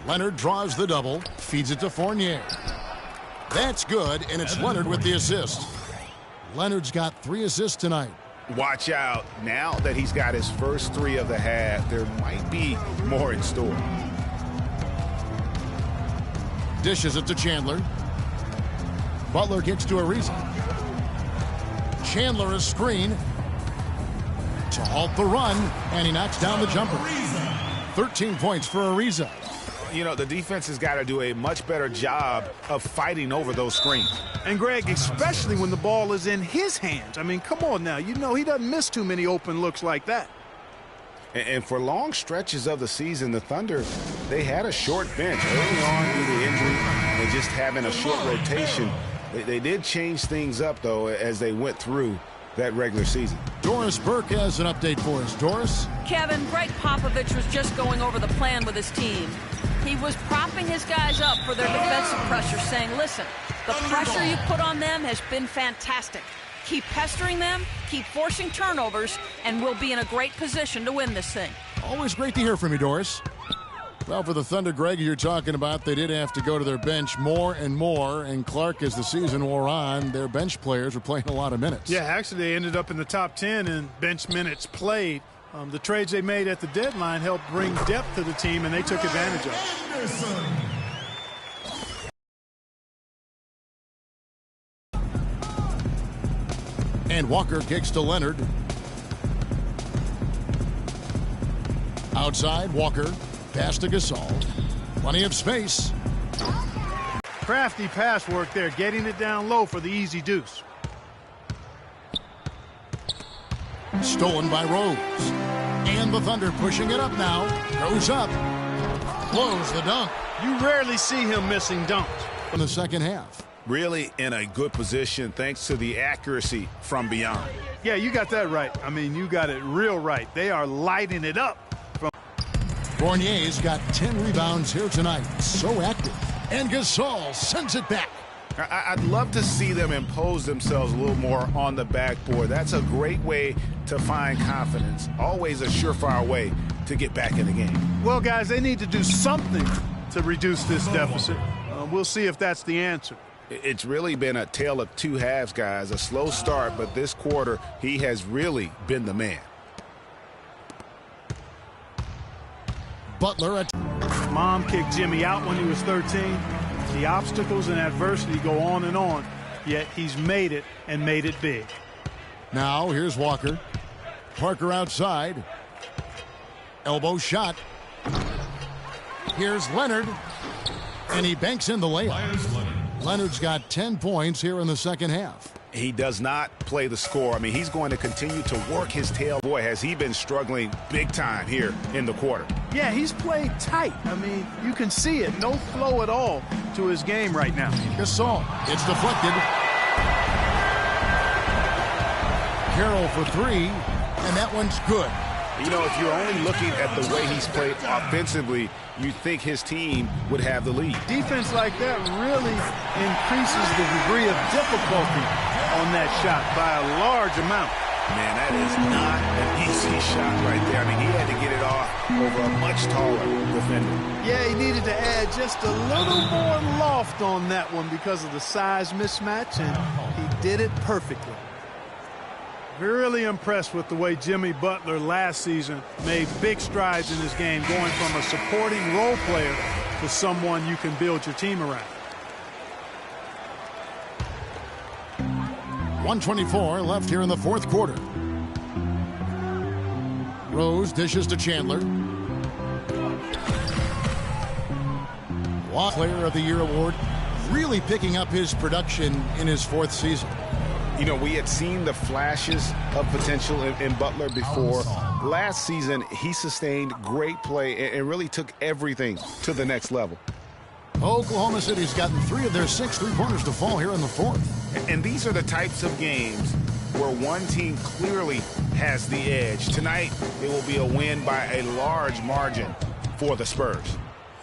Leonard draws the double, feeds it to Fournier. That's good, and it's Leonard with the assist. Leonard's got 3 assists tonight. Watch out. Now that he's got his first 3 of the half, there might be more in store. Dishes it to Chandler. Butler kicks to Ariza. Chandler a screen to halt the run, and he knocks down the jumper. 13 points for Ariza. You know, the defense has got to do a much better job of fighting over those screens. And, Greg, especially when the ball is in his hands. I mean, come on now. You know he doesn't miss too many open looks like that. And for long stretches of the season, the Thunder, they had a short bench early on due to injury and just having a short rotation. They did change things up, though, as they went through that regular season. Doris Burke has an update for us. Doris? Kevin, Greg Popovich was just going over the plan with his team. He was propping his guys up for their defensive pressure, saying, listen, the pressure you put on them has been fantastic. Keep pestering them, keep forcing turnovers, and we'll be in a great position to win this thing. Always great to hear from you, Doris. Well, for the Thunder, Greg, you're talking about, they did have to go to their bench more and more, and Clark, as the season wore on, their bench players were playing a lot of minutes. Yeah, actually, they ended up in the top 10 in bench minutes played. The trades they made at the deadline helped bring depth to the team, and they took advantage of it. And Walker kicks to Leonard. Outside, Walker. Pass to Gasol. Plenty of space. Crafty pass work there, getting it down low for the easy deuce. Stolen by Rose. And the Thunder pushing it up now. Goes up. Blows the dunk. You rarely see him missing dunks. In the second half. Really in a good position thanks to the accuracy from beyond. Yeah, you got that right. I mean, you got it real right. They are lighting it up. Fournier's got 10 rebounds here tonight. So active. And Gasol sends it back. I'd love to see them impose themselves a little more on the backboard. That's a great way to find confidence. Always a surefire way to get back in the game. Well, guys, they need to do something to reduce this deficit. We'll see if that's the answer. It's really been a tale of two halves, guys. A slow start, but this quarter, he has really been the man. Butler. Mom kicked Jimmy out when he was 13. The obstacles and adversity go on, yet he's made it and made it big. Now here's Walker. Parker outside. Elbow shot. Here's Leonard. And he banks in the layup. Leonard's got 10 points here in the second half. He does not play the score. I mean, he's going to continue to work his tail. Boy, has he been struggling big time here in the quarter. Yeah, he's played tight. I mean, you can see it. No flow at all to his game right now. Gasol. It's deflected. Carroll for three, and that one's good. You know, if you're only looking at the way he's played offensively, you'd think his team would have the lead. Defense like that really increases the degree of difficulty on that shot by a large amount. Man, that is not an easy shot right there. I mean, he had to get it off over a much taller defender. Yeah, he needed to add just a little more loft on that one because of the size mismatch, and he did it perfectly. Really impressed with the way Jimmy Butler last season made big strides in his game, going from a supporting role player to someone you can build your team around. 1:24 left here in the fourth quarter. Rose dishes to Chandler. Player of the Year award, really picking up his production in his fourth season. You know, we had seen the flashes of potential in Butler before. Last season, he sustained great play and really took everything to the next level. Oklahoma City's gotten 3 of their 6 three-pointers to fall here in the fourth. And these are the types of games where one team clearly has the edge. Tonight, it will be a win by a large margin for the Spurs.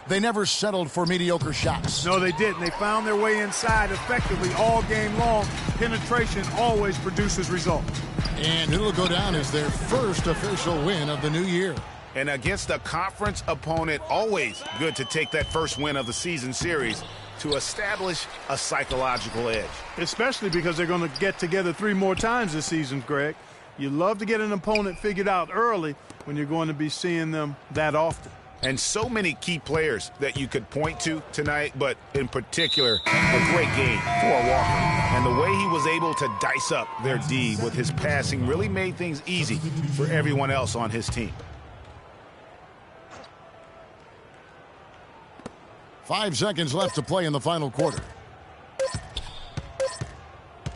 They never settled for mediocre shots. No, they didn't. They found their way inside effectively all game long. Penetration always produces results. And it'll go down as their first official win of the new year. And against a conference opponent, always good to take that first win of the season series to establish a psychological edge. Especially because they're going to get together 3 more times this season, Greg. You love to get an opponent figured out early when you're going to be seeing them that often. And so many key players that you could point to tonight, but in particular, a great game for Walker. And the way he was able to dice up their D with his passing really made things easy for everyone else on his team. 5 seconds left to play in the final quarter.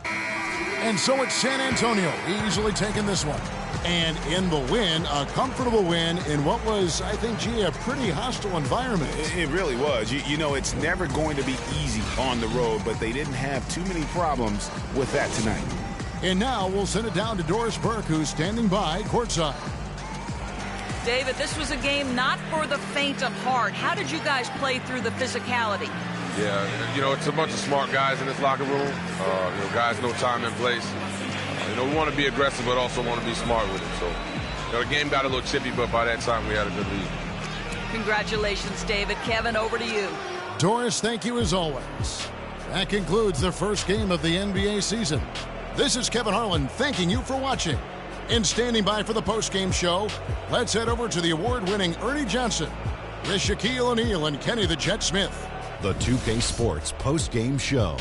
And so it's San Antonio easily taking this one. And in the win, a comfortable win in what was, I think, a pretty hostile environment. It really was. You know, it's never going to be easy on the road, but they didn't have too many problems with that tonight. And now we'll send it down to Doris Burke, who's standing by courtside. David, this was a game not for the faint of heart. How did you guys play through the physicality? Yeah, it's a bunch of smart guys in this locker room. Guys know time and place. We want to be aggressive, but also want to be smart with it. So, the game got a little chippy, but by that time we had a good lead. Congratulations, David. Kevin, over to you. Doris, thank you as always. That concludes the first game of the NBA season. This is Kevin Harlan thanking you for watching. And standing by for the postgame show, let's head over to the award-winning Ernie Johnson with Shaquille O'Neal and Kenny the Jet Smith. The 2K Sports postgame show.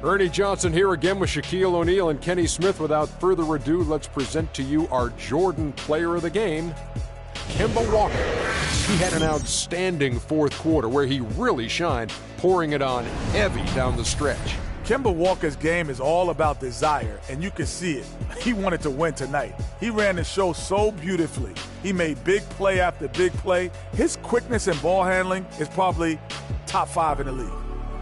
Ernie Johnson here again with Shaquille O'Neal and Kenny Smith. Without further ado, let's present to you our Jordan Player of the Game, Kemba Walker. He had an outstanding fourth quarter where he really shined, pouring it on heavy down the stretch. Kemba Walker's game is all about desire, and you can see it. He wanted to win tonight. He ran the show so beautifully. He made big play after big play. His quickness and ball handling is probably top 5 in the league.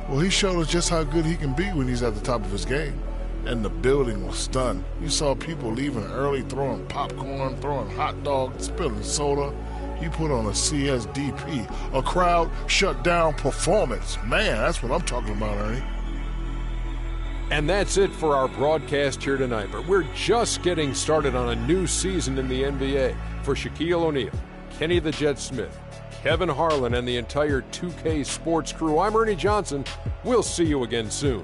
Well, he showed us just how good he can be when he's at the top of his game. And the building was stunned. You saw people leaving early, throwing popcorn, throwing hot dogs, spilling soda. He put on a CSDP, a crowd shut down performance. Man, that's what I'm talking about, Ernie. And that's it for our broadcast here tonight. But we're just getting started on a new season in the NBA. For Shaquille O'Neal, Kenny the Jet Smith, Kevin Harlan, and the entire 2K Sports crew, I'm Ernie Johnson. We'll see you again soon.